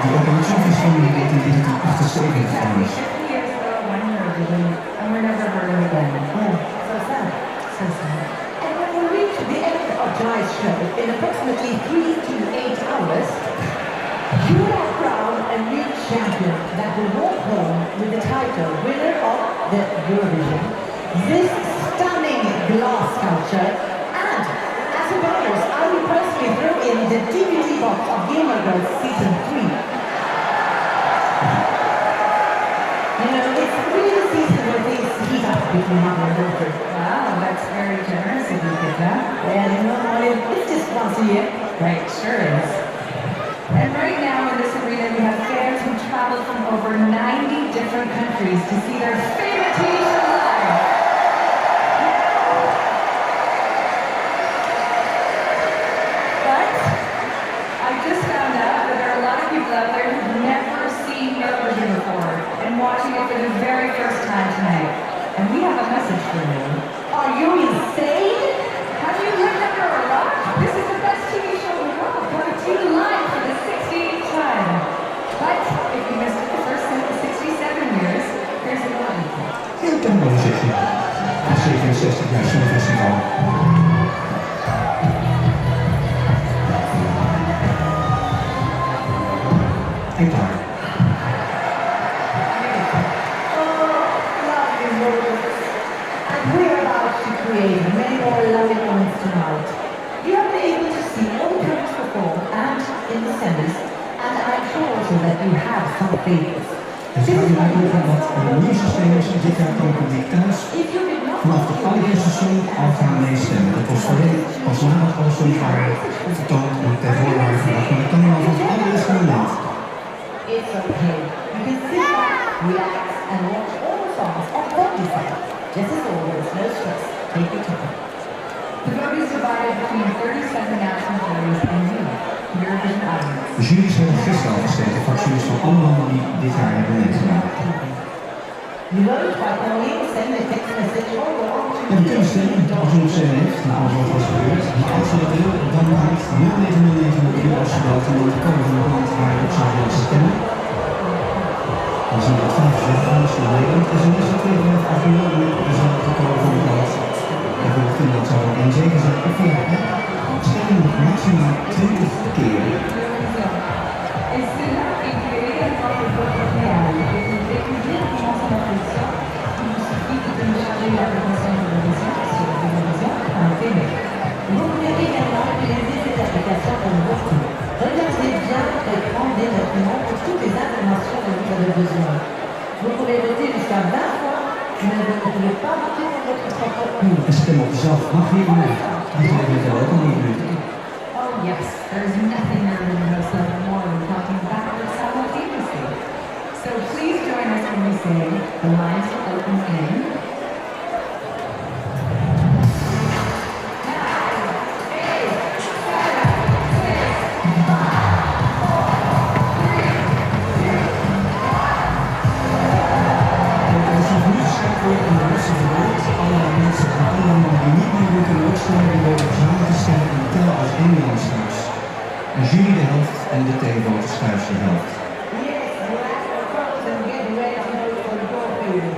Die ook in het Filmfestival in 1978 kwam is. Years ago, one Eurovision, and we're never heard of again. Oh, so sad. So sad. And when we reached the end of Joy's show in approximately 3 to 8 hours, you are crowned a new champion that will walk home with the title winner of the Eurovision. This stunning glass sculpture, and as a bonus, I will personally throw in the DVD box of Gilmore Girls Season 3. You know, it's really a season where things heat up between mother and daughter. Wow, that's very generous of you, Petra. Well, you know, it's just once a year. Right, sure is. And right now in this arena we have fans who traveled from over 90 different countries to see their favorite TV show live. But I just found out that there are a lot of people out there who've never seen Eurovision before and watching it for the very first time tonight. And we have a message for you. Are you insane? Have you lived under a rock? This is the best TV show in the world, coming to you live for the 68th time. But if you missed it the first 67 years, here's a warning. Heel dankbaar zeg je. 67 jaar Filmfestival. Kijk daar. And we're about to create many more loving moments tonight. You have been able to see all the countries perform, and in the semis, and I'm sure also that you have some favorites. Het gaat hier over dat de nieuwste stemmers dit jaar kan publiek thuis If you did not vanaf de allereerste song al gaan meestemmen. Dat was volledig als maandag al songs waren vertoond en ter voorwaarde gebracht. Maar dat kan al van het allereerste moment. it's okay. You can sit back, relax, and watch all the songs and then decide. Just as always, no stress. Take your time. The vote is divided between 37 national juries and you, Eurovision Islands. De jury's hebben gisteren al gestemd, de fracties van alle landen die dit jaar hebben meegedaan. You vote by calling, send a text message or go on to En we kunnen stemmen als u nog stem heeft, na alles wat was gebeurd. Maar als u dat wil, dan maakt 0909 als je belt en wordt gekomen van het land waar je op zou willen stemmen. Dan zien we dat 75 anders in Nederland is en is het 2,5 miljoen is al gekomen van het land. En voor Finland zou het in zeker zijn of via de app stemmen nog maximaal 20 keer. Essere incredibile proprio per creare e così nostra funzione di la produzione anche me. Vous pouvez également utiliser cette application pour beaucoup. Regardez bien et prendre des documents pour toutes les informations dont vous avez besoin. Vous pouvez voter jusqu'à 20 fois, mais vous ne pouvez pas voter pour votre propre pays. En stem op jezelf mag hier niet. Die geven het ook al niet meer. Oh yes, there is nothing nervous more than talking backwards simultaneously. So please join us when we say the lines will open in. De jury de helft en de televote schuift de helft. Yes, relax your clothes and get ready to vote for the goal period.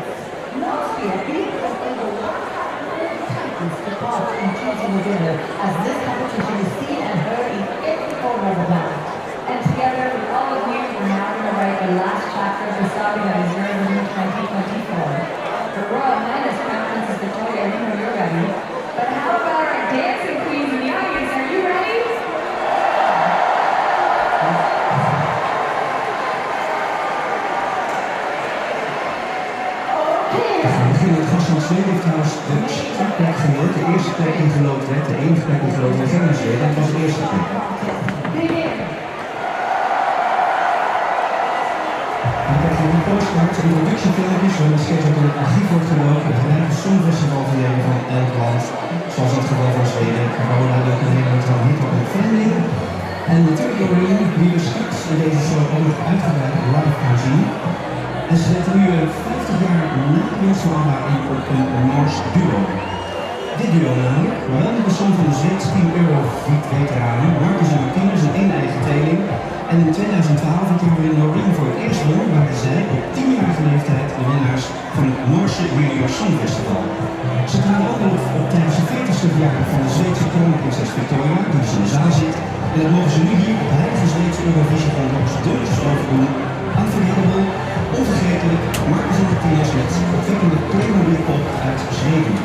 Last year, people have over 100 million titles to part in choosing a winner, as this competition is seen and heard in every corner of the planet. And together with all of you, we're now going to write the last chapter of the saga that is Eurovision 2024. The Royal Highness Crown Princess Victoria, we know you're ready. But how about our dancing queens in the audience? Are you ready? Het gastland Zweden heeft trouwens de startplek geloot, de eerste plek die geloot werd, de enige plek die geloot werd in Zweden, dat was de eerste plek. Dan krijg je een postkaart, introductiefilmpjes, waarin steeds ook in het archief wordt gelopen, het gelijke songfestival verleden van elk land, zoals in het geval van Zweden, Carola, Leuke Nederland, Hip Hop en Family. En natuurlijk Doreen, die we straks in deze show ook nog uitgebreid live gaan zien. En ze zetten nu 50 jaar na Josselma in op een Noors duo. Dit duo namelijk, maar wel met de som van de Zweedse Team Eurobeat-veteranen Marcus en Martinus in één eigen tweeling. En in 2012 had Doreen Noreen voor het eerst won, waren zij op 10-jarige leeftijd de winnaars van het Noorse Junior Songfestival. Ze traden ook nog op tijdens de 40ste verjaardag van de Zweedse kronprinses Victoria, die dus in de zaal zit. En dat mogen ze nu hier op de heilige Zweedse Eurovisie van nog eens dunnetjes overdoen. Unforgettable, onvergetelijk, Marcus en Martinus met opwekkende Playmobil pop uit Zweden.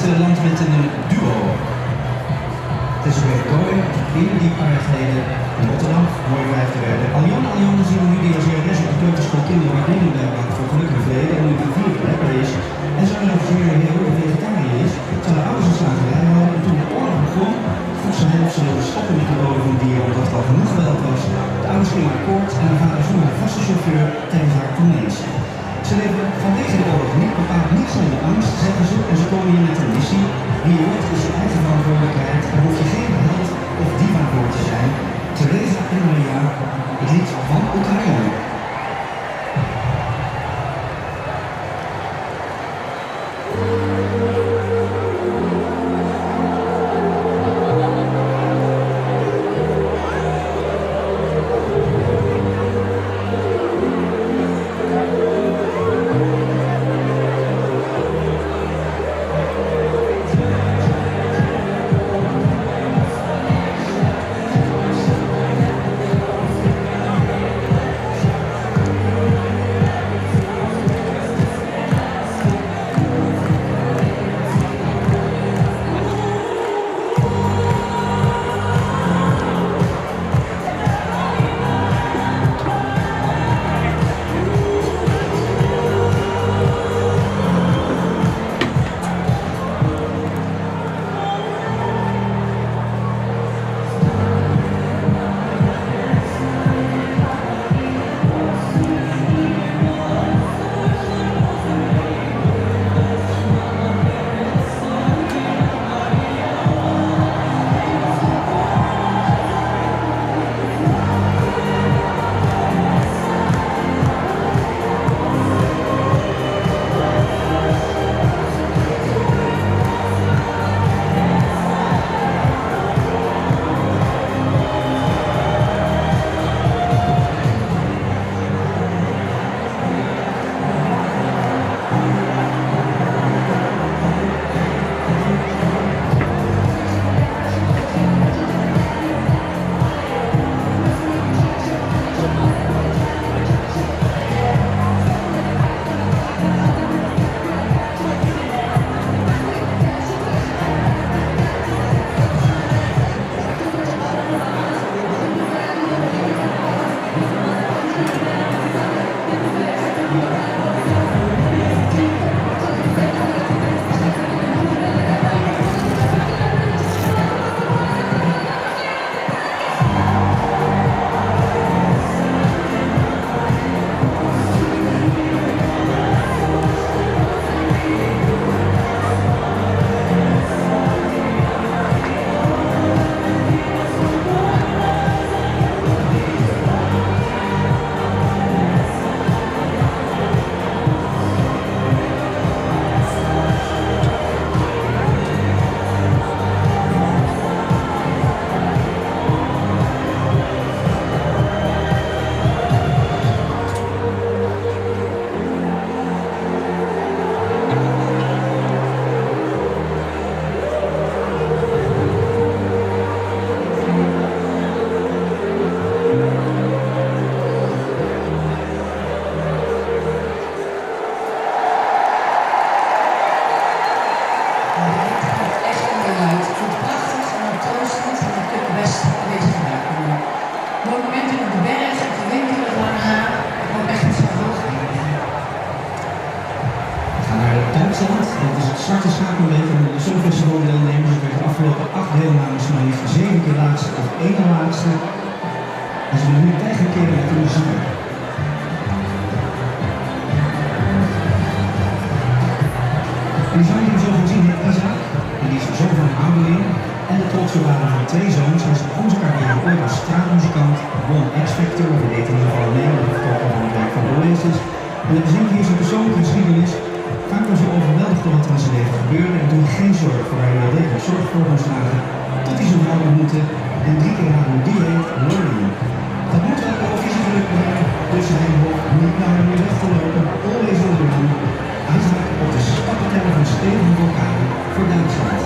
het land met een duo. Het is weer Gooi, eerder die een paar jaar geleden in Rotterdam, mooi vijfde werden. Aljan zien we nu die als lerares op de kleuterschool kinderwaardering maakt voor gelukkig verleden en nu de vierde rapper is. En zo nog zeer heel vegetariër is, terwijl de ouders een slagerij hadden en toen de oorlog begon, vroeg ze hem of ze wilden stoppen met de doden van dieren omdat het al genoeg geweld was. De ouders gingen akkoord en haar vader vroeg een vaste chauffeur tegen haar toeneens. Ze leven vanwege de oorlog niet zonder angst, zeggen ze, en ze komen hier met een missie. Wie je wordt is je eigen verantwoordelijkheid, daar hoef je geen held of diva voor te zijn. Teresa en Maria, het lied van Oekraïne. zwarte schakelweek van de Songfestival deelnemers werd de afgelopen 8 deelnemers maar liefst 7 keer laatste of 1 laatste. En ze willen nu tegenkeren met de muziek. En die zang die we zo gezien heet Isaac, en die is zoon van een ouderling en de trotse waren van 2 zoons. Hij begon zijn carrière ooit als straatmuzikant, won X-Factor, of deed in ieder geval mee, met het volgen van het werk van Oasis. En het bezint hier zijn persoonlijke geschiedenis. Vaak was hij overweldigd door wat er in zijn leven gebeurde en toen hij geen zorg voor hij wel degelijk zorg voor moest dragen, tot hij zijn vrouw ontmoette en 3 keer raden hoe die heet, Lorraine. Dat moet wel de visie gelukt brengen, dus hij hoeft niet naar hem weer weg te lopen, always will do. Hij staat op de stappenteller van stevige vulkanen voor Duitsland.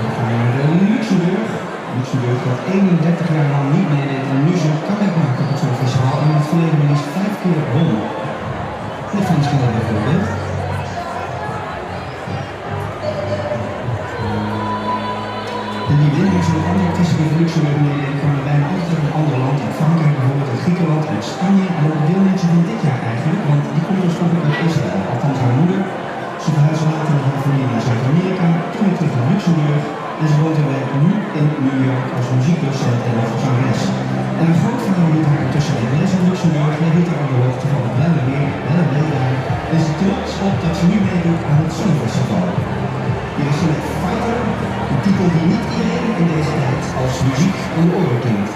Dan gaan we naar de Luxemburg. Luxemburg dat 31 jaar lang niet meedeed en nu zijn comeback maakt op het Songfestival en in het verleden maar liefst 5 keer won. Dit vind ik misschien wel een voorbeeld. En die winnaars en andere artiesten die van Luxemburg meededen kwamen bijna altijd uit een ander land. Uit Frankrijk bijvoorbeeld, uit Griekenland, uit Spanje en ook deelnemers van dit jaar eigenlijk, want die komt oorspronkelijk uit Israël. Althans haar moeder. Ze verhuisde later met haar familie naar Zuid-Amerika, toen weer terug naar Luxemburg en ze woont erbij nu in New York als muziekdocent en als zangeres. En een grootvader hield haar tussen de les in Luxemburg en hield haar aan de hoogte van het blauwe weer, wel een daar. En is trots op dat ze nu meedoet aan het Songfestival. Hier is ze met Fighter, een titel die niet iedereen in deze tijd als muziek aan de oren klinkt.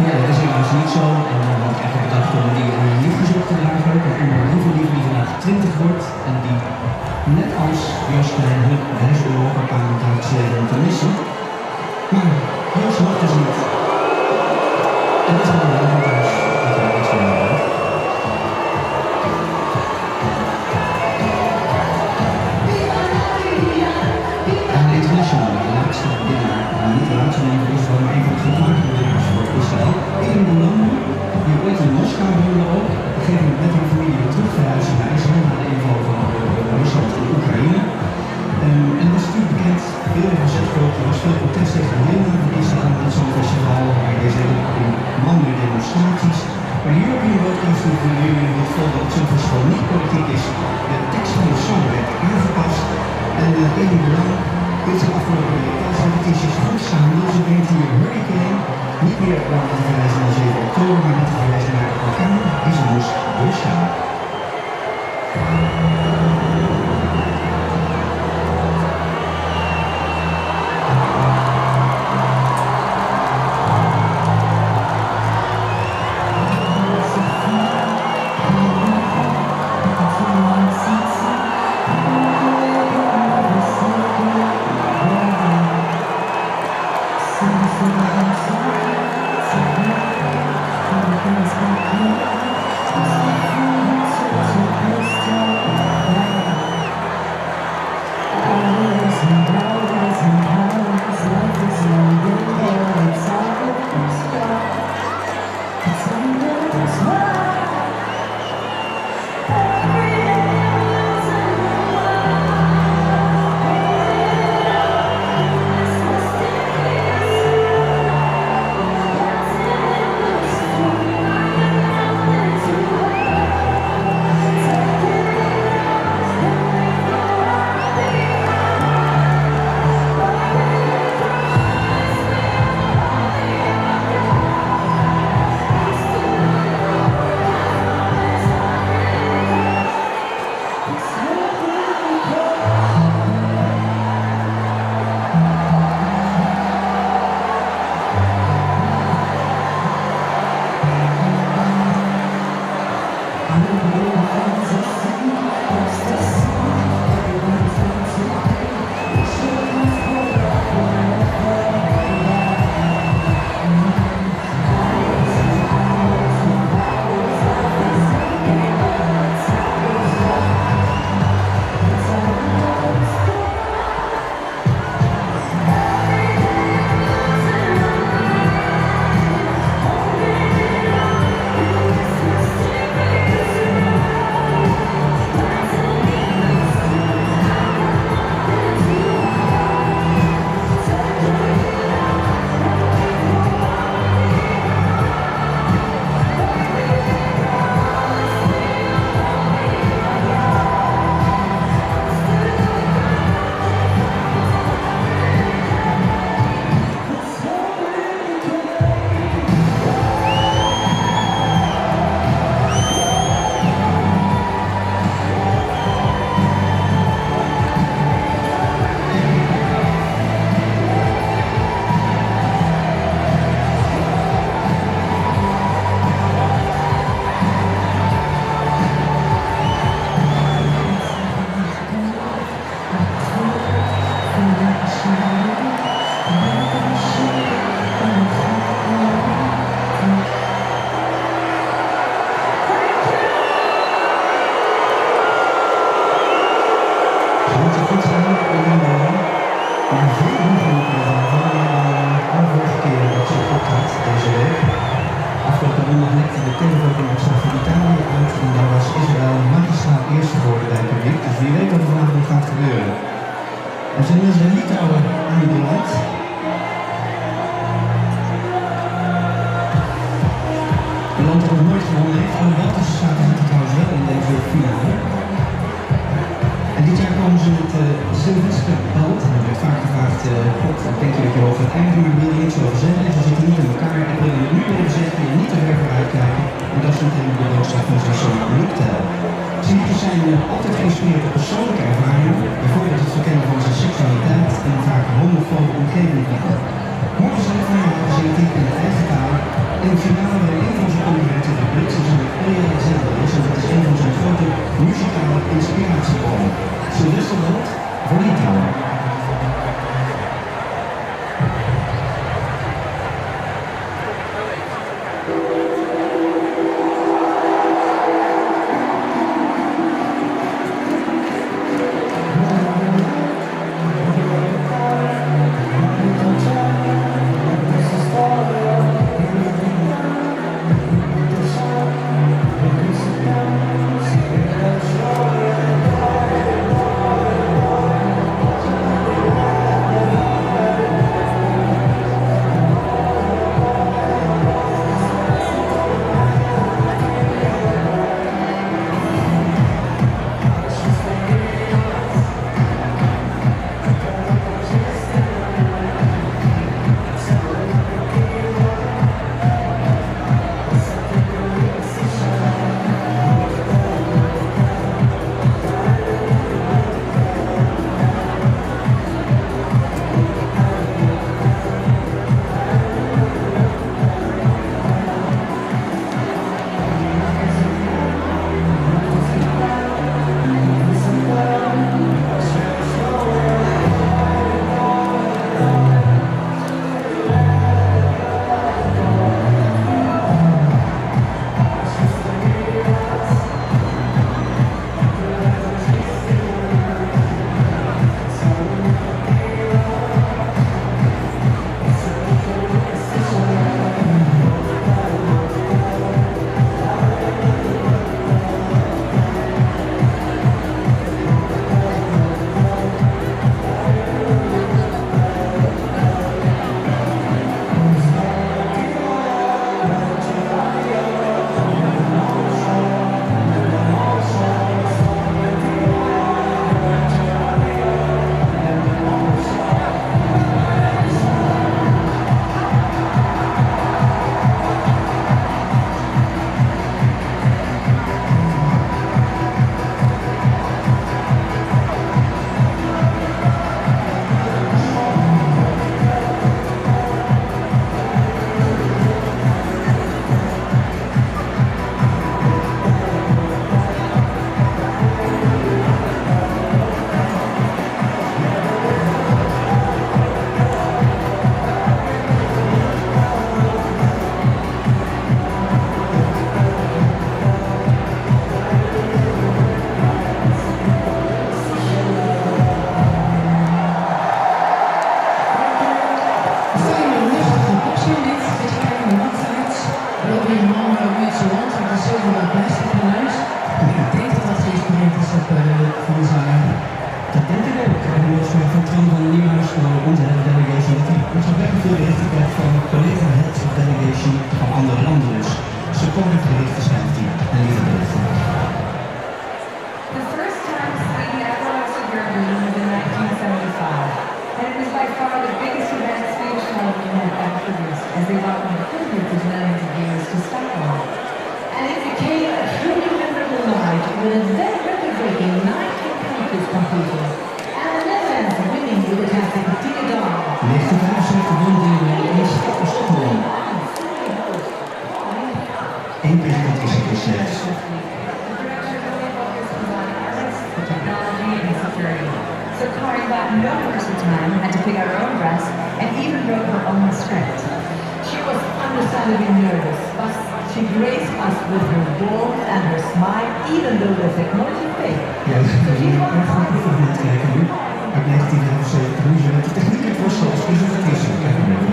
Ja, dat is helaas niet zo. En dan had ik eigenlijk bedacht om die lief gezocht te dragen. Dat onder een lieve lief die vandaag 20 wordt. En die net als Joost Klein hun reis door Europa kwam om daar te te missen. Maar Joost mag dus niet. En dat is wel een leuk thuis. Dat hij iets van mij heeft. En de internationale, de laatste winnaar, niet de laatste winnaar is wel maar een van de gemaakte winnaars voor Israël. Eén Boulon, die ooit in Moskou woonde ook, op een gegeven moment met haar familie weer terug verhuisd naar IJsland, na de inval van Rusland in Oekraïne. En dat is natuurlijk bekend, beelden van Zetgroot, er was veel protest tegen de deelname van Israël aan het Songfestival, waar deze hele man weer demonstraties. Maar de European Broadcasting Union wil vol dat het Songfestival niet politiek is. De tekst van de song werd aangepast en Eén Boulon heeft zich afgelopen week langzaam. Dus het brengt hier Hurricane. Niet meer dan te verwijzen naar 7 oktober, maar niet te verwijzen naar de orkaan. Is er dus Bushaan. Er zijn dus een Litouwen aanbeland. Een land dat nog nooit gewonnen heeft, alhoewel de zaten zitten trouwens wel in deze finale. En dit jaar komen ze met Sylvester-band. En er werd vaak gevraagd, God, denk je dat je over het einde wil je niks over zeggen? Ze zitten niet in elkaar. Ik wil je nu even zeggen, je niet te ver vooruit kijken. En dat is meteen de boodschap van zo'n soort looktail. Ze zijn altijd geïnspireerd op persoonlijke ervaringen, bijvoorbeeld het verkennen van zijn seksualiteit en een vaak homofobe omgeving. Morgen zijn de finale zingt hij in de eigen taal. In de finale bij een van zijn concurrenten de Britse zanger Elia Alexander is en dat is een van zijn grote muzikale inspiratiebronnen. Sylvester-band voor Litouwen. be about my hundreds of millions of years to start on. And it became a truly memorable night with a then record-breaking 19 countries competing. And the Netherlands winning with the test of Tina Dawn. 1975 won de Schotland. Eén president is het slechts. So Karen got no person time, had to pick out her own dress, and even wrote her own script. She was understandably nervous, but she graced us with her warmth and her smile, even though the technology failed. Ja, we gaan even naar het kijken nu. Uit 1975, hoe ze met de techniek het was zoals is het is. Kijken we even.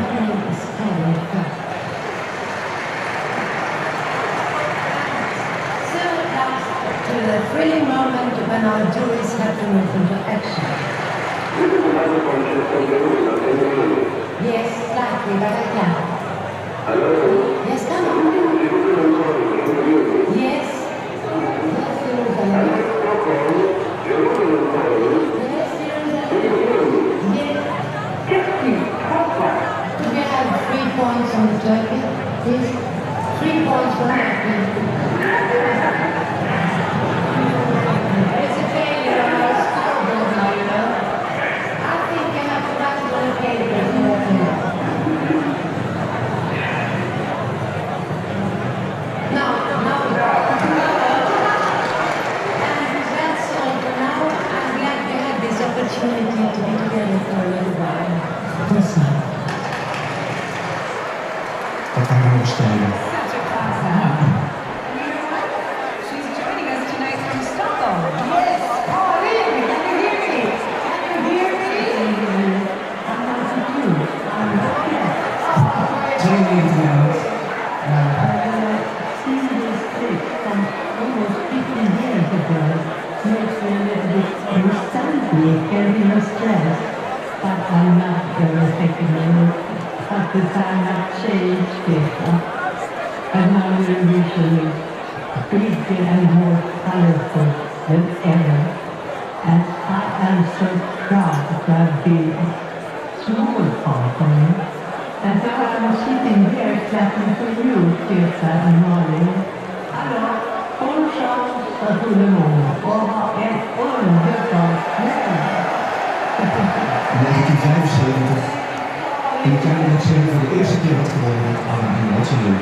So it comes to the thrilling moment when our juries have to move into action. Yes, slightly, but I can. Yes, come on. Yes. Do we have 3 points on the turkey? Please? 3 points for that. It's a failure on our scoreboard now, you know. I think you have to write it on the paper to let me know. Now, and that's all for now. I'm glad we had this opportunity to be together for a little while. Dat gaan we bestrijden. Such a class act. You know what? She's joining us tonight from Stockholm. Yes. Oh, really? Can you hear me? Can you hear me? I'm not with you. I'm not here. 92 jaar oud. Seeing this clip from almost 15 years ago makes me a little bit nostalgic and stressed. But I'm not very effective. But the time have changed it. And now we're usually bigger and more colorful than ever. And I am so proud to have been a small part of it. And so I'm sitting here clapping for you, Tirsa and Malin. Hallå, håll chans för Hullemon och ha ett underbart kväll. 1975. In het jaar dat ze voor de eerste keer had gewonnen met Anna en Watson.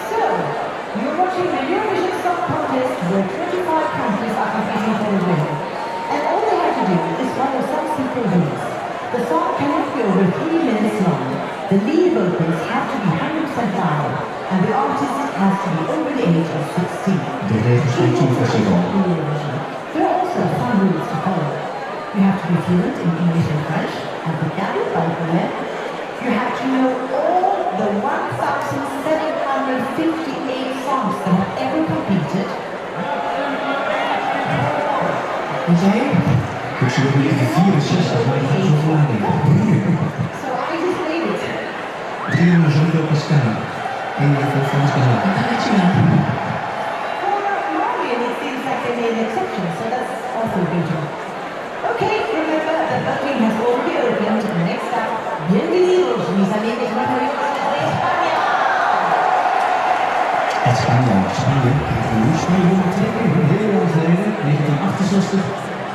So, you're watching the Eurovision Song Contest where 25 countries are competing for the win. And all they have to do is follow some simple rules. The song cannot be over 3 minutes long. The lead vocals have to be 100% live. And the artist has to be over the age of 16. De regels van het Songfestival. There are also some rules to follow. You have to be fluent in English and French, and Piccadilly, by the way. You have to know all the 1,758 songs that have ever competed. Wat zei je? Ik zie ook liggen 64, maar ik ga zo nadenken. So I just made it. 3 zoveel Pascal. En je hebt Frans Pascal. For Marion, it seems like they made an exception, so that's also good. Okay, remember the voting has already opened. Next up, bienvenidos, mis amigos maravillosos de España. Het Spanje gaat nu Spanje trekken, heel lang geleden, 1968.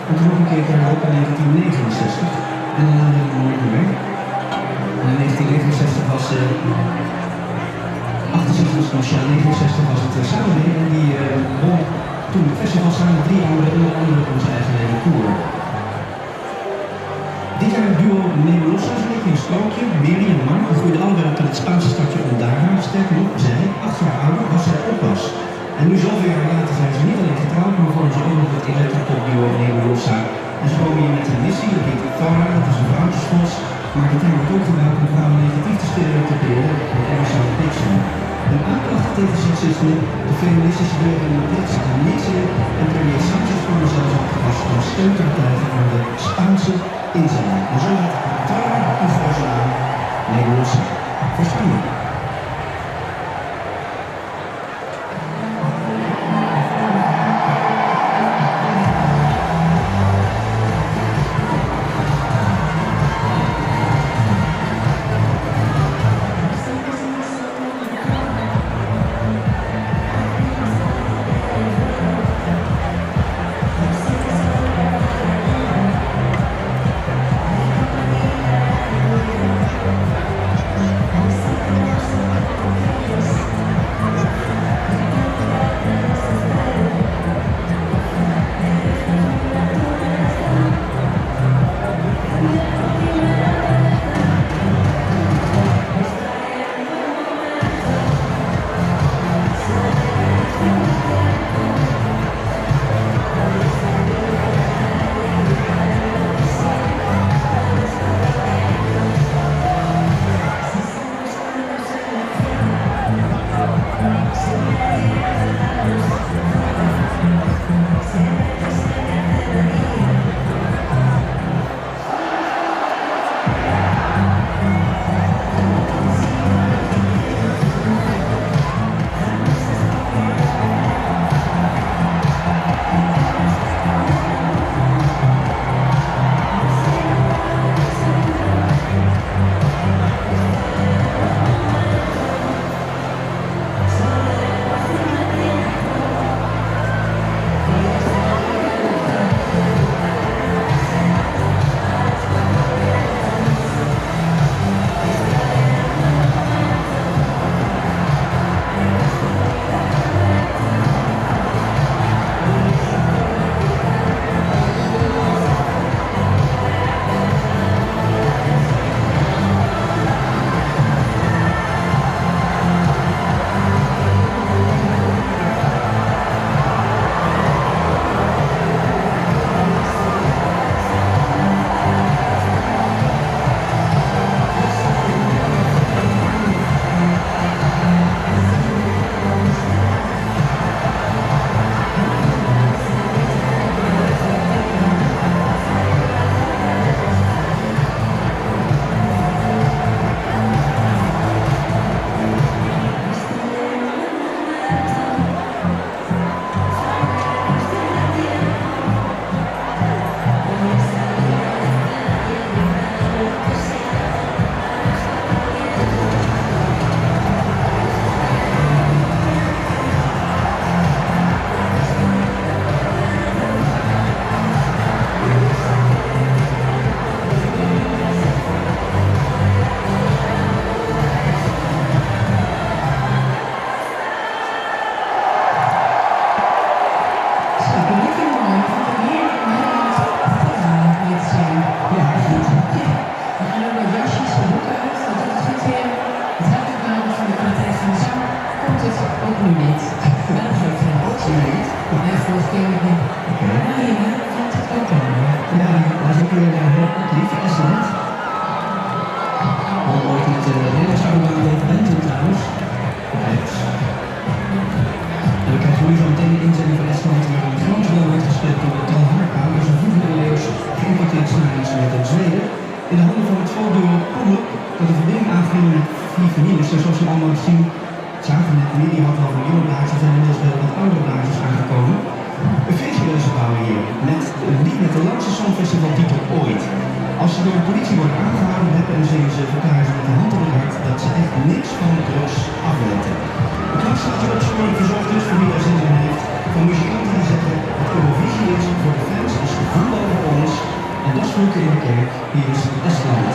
En toen nog een keer verderop in 1969. En daarna weer nooit meer. En in 1969 was 68 was Nationaal, 69 was het samen weer. En die won toen het festival samen met 3 anderen, onder andere onze eigen Lene Koer. Dit jaar het duo Nebulosa, zo'n beetje een sprookje. Mary en Mark groeiden allebei op in het Spaanse stadje Ondara. Sterker nog, zij, 8 jaar ouder, was zij oppas. En nu zoveel jaar later zijn ze niet alleen getrouwd, maar vormen ze ook nog het electropop-duo Nebulosa. En ze komen hier met een missie, dat heet Thara, dat is een vrouwtjesvos. Maar de term wordt ook gebruikt om vrouwen negatief te stereotyperen, met Emerson Dixon. Een aanklacht tegen seksisme, de feministische burger in Madrid zit er niks in en premier Sanchez kwam er zelfs op als om steun te betuigen aan de Spaanse inzending. En zo werd Thara een grote naam Nederlandse verstanden. In de handen van het voorbeeld Pommel dat de verbinding aanging met 4 families. Zoals je allemaal zien, zagen net de media had al van jonge blaadjes en inmiddels wel wat oudere blaadjes aangekomen. Een feestleuze bouwen hier, met een lied met de langste songfestivaltitel ooit. Als ze door de politie worden aangehouden hebben en zingen ze verklaren ze met de hand op het hart dat ze echt niks van drugs afweten. De klas staat hier op school verzorgd dus voor wie er zin in heeft. Van muzikanten die zeggen dat Eurovisie is voor de fans is voetbal voor ons. En dat is voor in de kerk. Hier is Estland.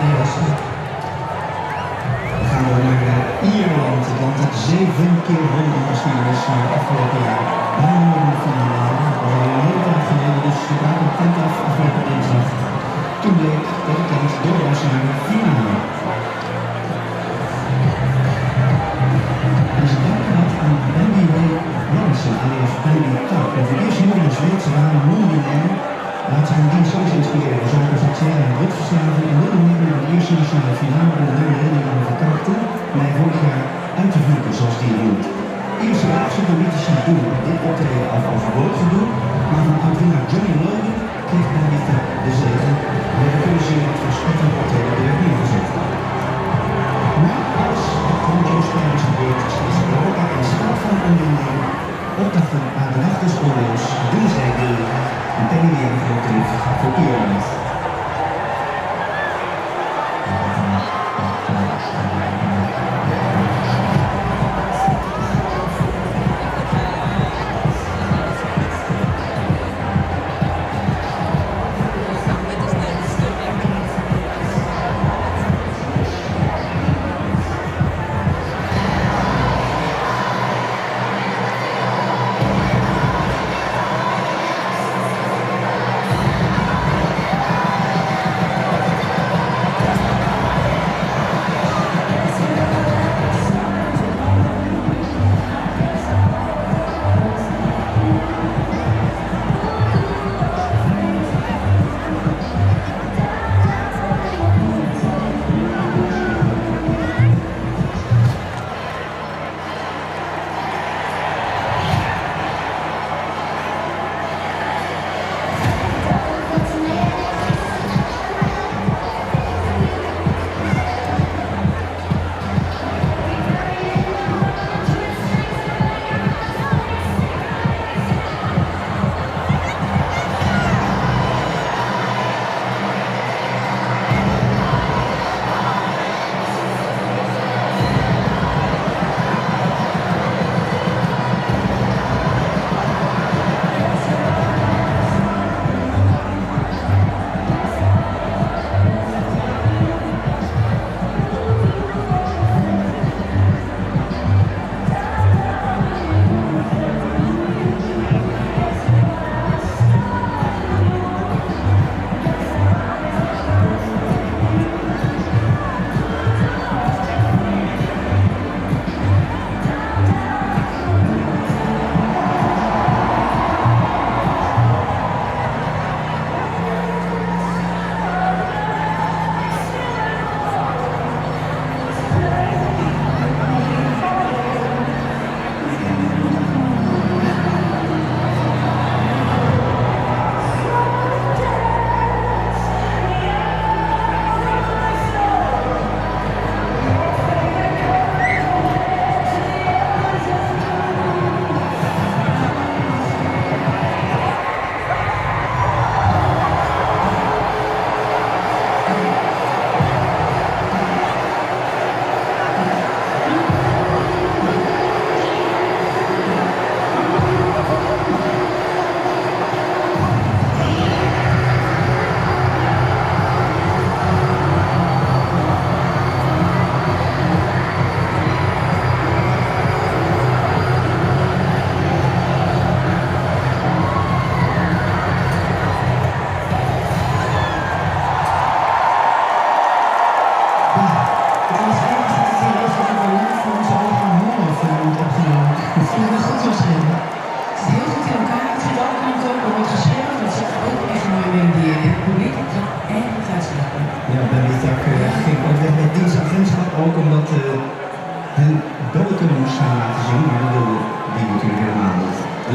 Nederlandse. Dan gaan we naar Ierland. Het land dat 7 keer won in de geschiedenis van het afgelopen jaar. Bijna in de finale. Al een hele tijd geleden, dus we waren op tent af afgelopen dinsdag. Toen bleek dat het land door was naar de finale. En ze danken dat aan Bendy Ray Robinson, alias Bendy Tuck. En voor eerst hoorde de Zweedse waren non-binair. Laat zijn dienst zo inspireren voor zaken seksuele en drugsverslaving en wilde meedoen aan de eerste nationale finale en de reden aan de verkapte, maar vorig jaar uit te vloeken zoals die hield. Eerste reactie politici doen dit optreden af als woordgedoe, maar van oud-winnaar Johnny Logan kreeg Bendy Tuck de zegen en we kunnen zien dat voor spetterend optreden werd neergezet. Maar als het Congo-spel is gebeurd, is Europa in staat van onderneming opdrachten aan de nachterspoordeels, dinsdag en Penny die een groot heeft voor Ierland.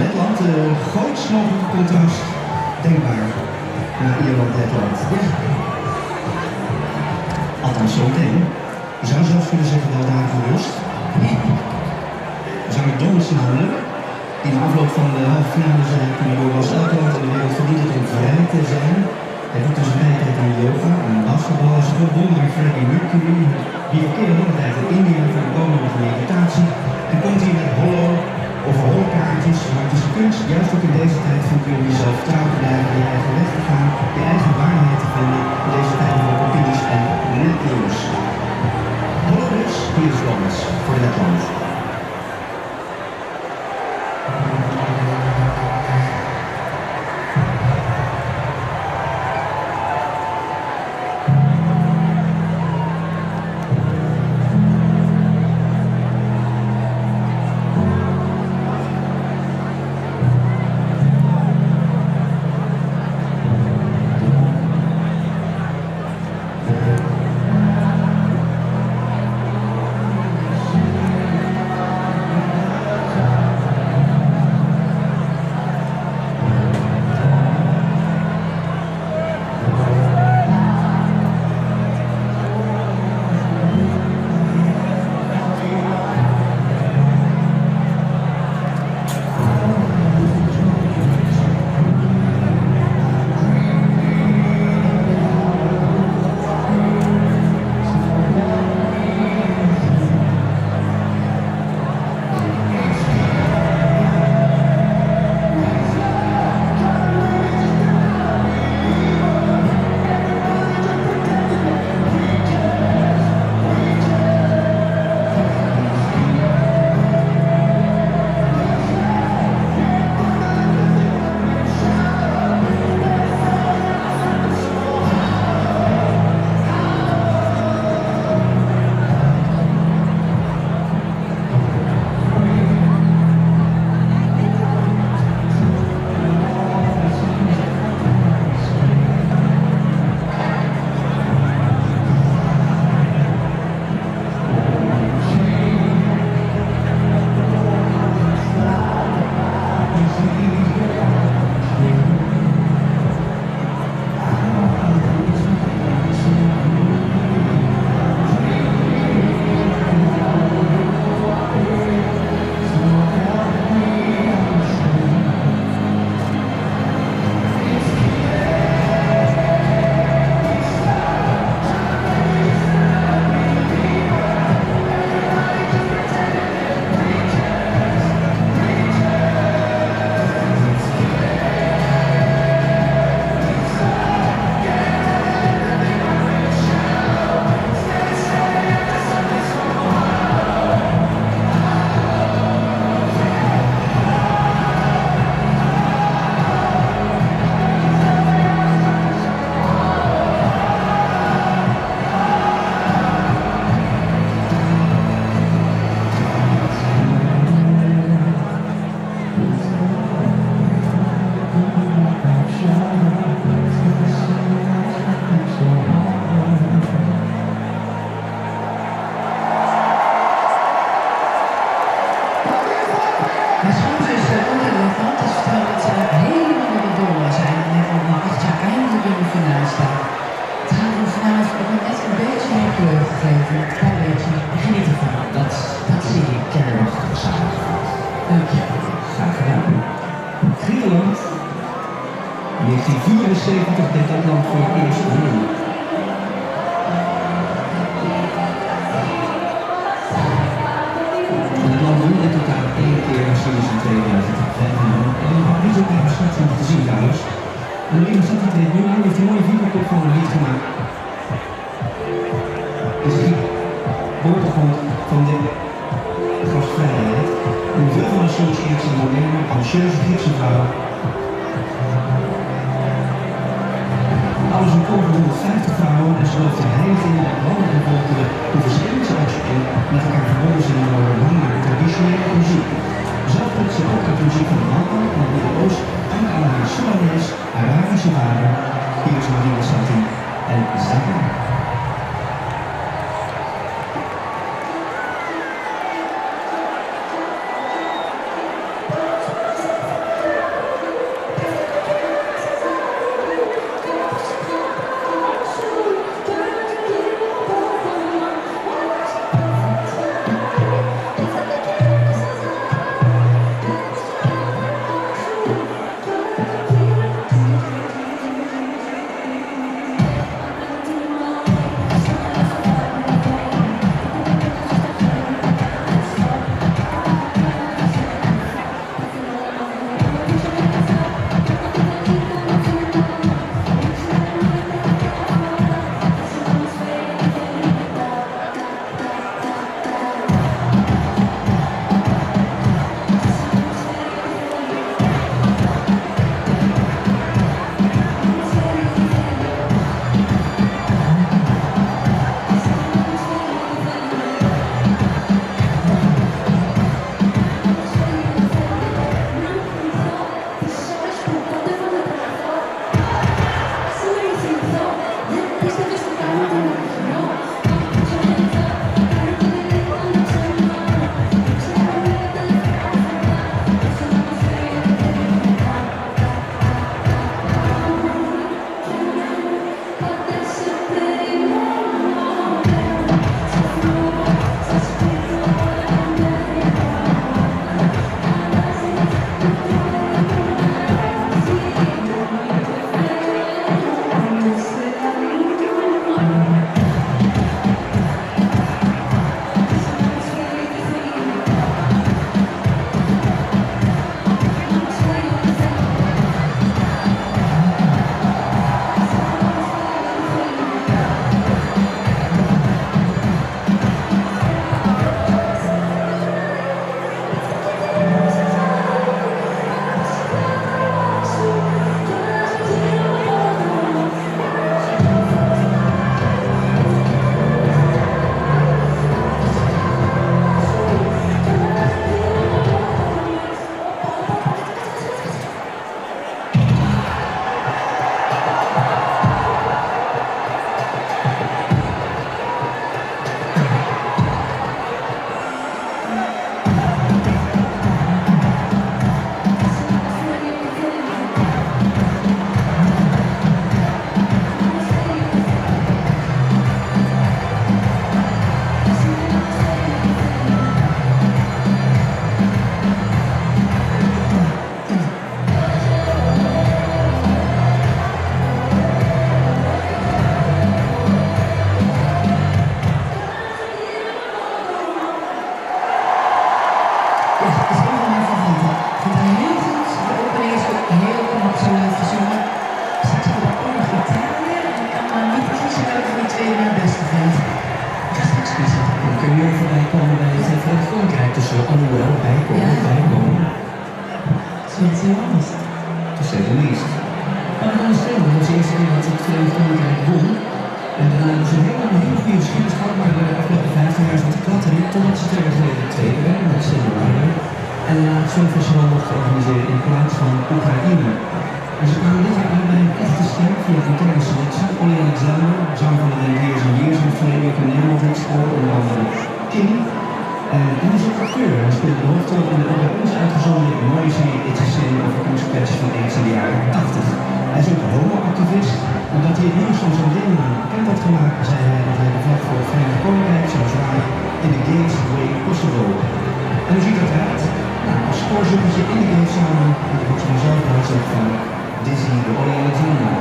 Letland, grootst mogelijke contrast denkbaar naar Ierland-Letland. Ja. Althans zometeen. Je zou zelfs kunnen zeggen wel daar gerust. Zanger Donaldson namelijk, die in de afloop van de halve finale zei toen hij door was, elk land in de wereld verdient het om vrij te zijn. Hij doet dus vrije tijd aan yoga en basketbal. Hij is verbonden met Freddie Mercury, die al eerder lange tijd in India voor de komende van meditatie. En komt hier met hollow of holkaartjes, maar het is kunst, juist ook in deze tijd vind je om jezelf trouw te blijven, je eigen weg te gaan, je eigen waarheid te vinden in deze tijd van opinies en En Olivia zat het nu aan, heeft een mooie videoclip van een lied gemaakt. Dus ik hoort gewoon van de gastvrijheid. En veel van associeert een moderne, ambitieuze Griekse vrouw. Alles een koor van 150 vrouwen en ze gelooft er heilig in dat landen en volkeren, hoe verschillend ze ook zijn, met elkaar verbonden zijn door een hang naar traditionele muziek. Zelf trekt ze ook uit de muziek van de Balkan en het Midden-Oosten, dank aan haar Solanese, Arabische vader, hier is Marina Sati en Zaken. To say the least. Maar we gaan stemmen, dat is de eerste keer dat het Verenigd Koninkrijk won. En daarna hebben ze een heel goede geschiedenis gehad, maar de afgelopen 15 jaar zat de klatten in, totdat ze 2 jaar geleden tweede werden met Singapore. En daarna het Songfestival mocht organiseren in plaats van Oekraïne. En ze kwamen dit jaar uit bij een echte stem via de interne selectie. Olly Alexander, zanger van de Years and Years en Frederick en Nederland voor onder andere King. En hij is ook acteur. Hij speelde de hoofdrol in de ook bij ons uitgezonden mooie serie It's a Sin over consequenties van AIDS in de jaren 80. Hij is ook homo-activist. Omdat hij het nieuws van zijn dingen bekend had gemaakt, zei hij dat hij de vlag voor het Verenigd Koninkrijk zou zwaaien in the gayest way possible. En hoe ziet dat eruit? Nou, als spoorzoekertje in de gay samen, en dat wordt vanzelf gezegd van Dizzy de Olly Alexander.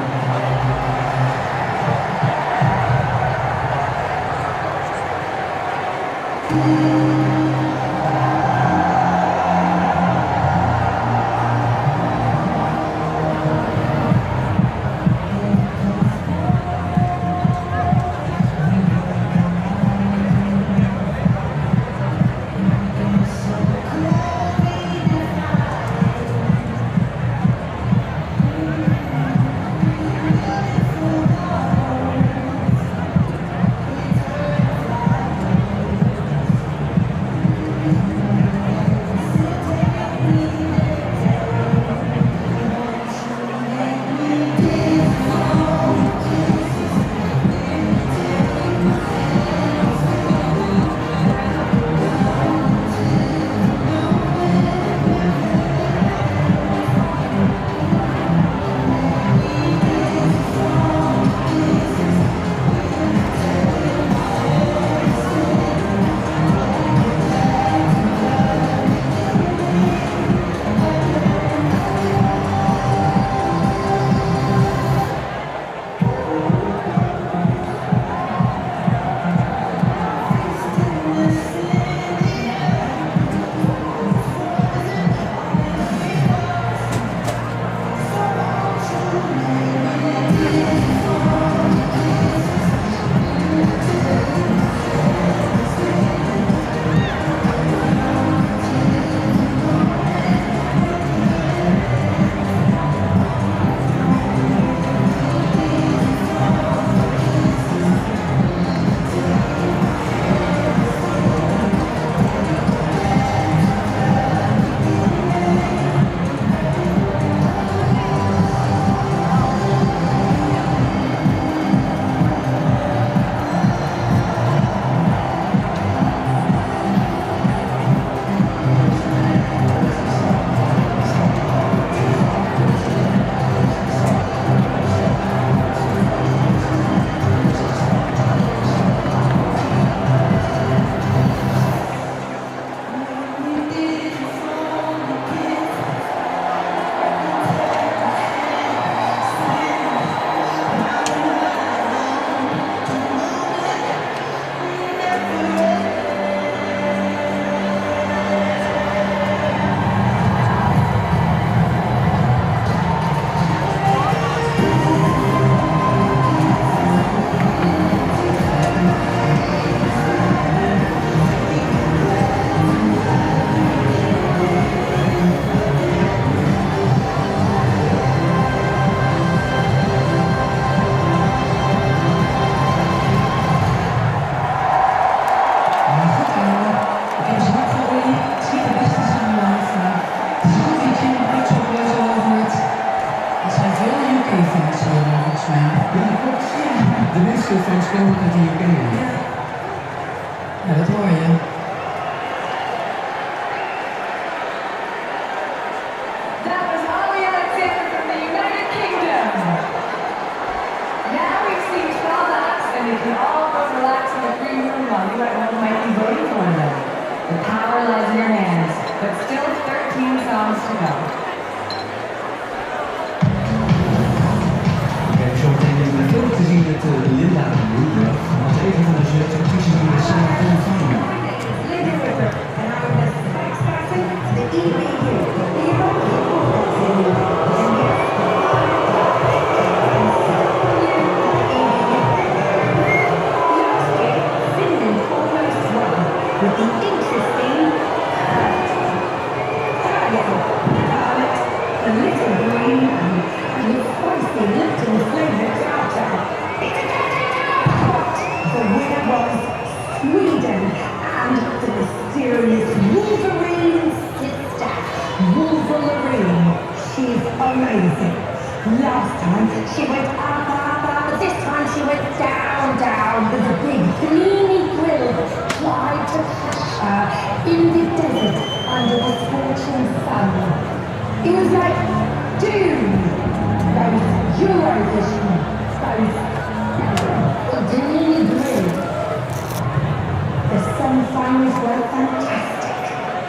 de wissel van spelen met de UK. Ja, dat hoor je. That was Ollie Alexander from the United Kingdom. Now we've seen 12 acts and they can all go relax in the green room while you at home might be voting for them. The power lies in your hands, but still 13 songs to go. Kijk, zo meteen in de film te zien met Linda Woodruff. Want even van de actrices die we samen kunnen vangen. Linda Woodruff, and I am the spokesperson for the EBU, the European Broadcast Union. And yes, last year, Finland almost won with the interesting a little green and with spicy little flavoured chowder. The winner was Sweden and the mysterious Wolverine sister, Wolverine. She's amazing. Last time she went up, but this time she went down with a big gleamy grill. Tried to catch her in the desert under the scorching sun. It was like Doom, those Eurovision, those gleamy grill. The semi-finals were fantastic.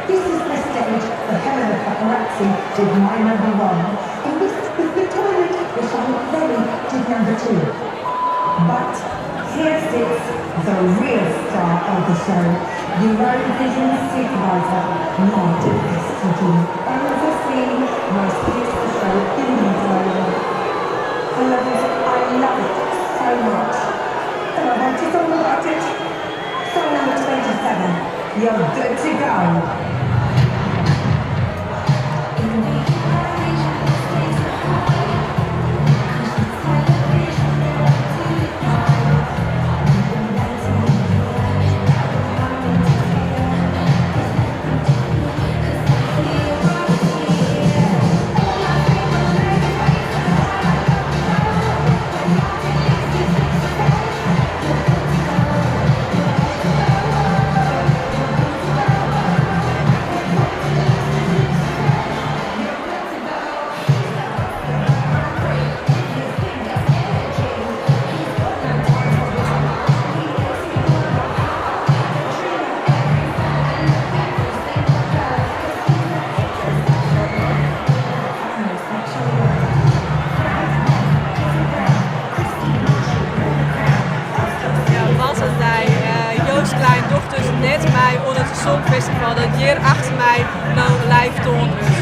This is the stage for Helena Paparazzi did my number one. And this is the toilet where Charlotte Berry did number two. But here sits the real star of the show, Eurovision supervisor, Martin Estradin. Overseeing most beautiful show in the world. I love it so much. And I want to talk about it. Song number 27, you're good to go. Songfestival dat jaar 8 mei nou live toont. Dus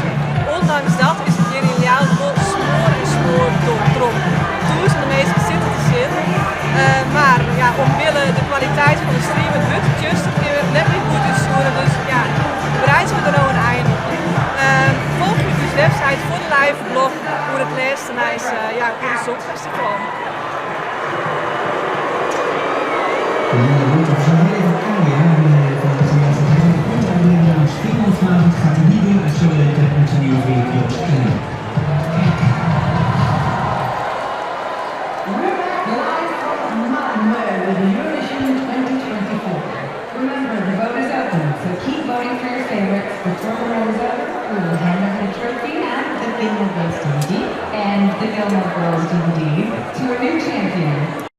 ondanks dat is het hier in Ljouwert wel smoor door trom. Toen is de meeste zitten te zitten. Maar ja, omwille de kwaliteit van de stream, het wordt just net niet goed is scoren. Dus ja, bereiken we er nou een einde. Volg je dus website voor de live blog hoe het laatste is ja, voor het Songfestival. Gaat hij niet doen en zo lekker met zijn nieuwe vriend Jos Klein. We're back live from Malmö with the Eurovision 2024. Remember, the vote is open, so keep voting for your favorites. Before the vote is over, we will hand over the trophy and the Gilmore Girls DVD and the Gilmore Girls DVD to a new champion.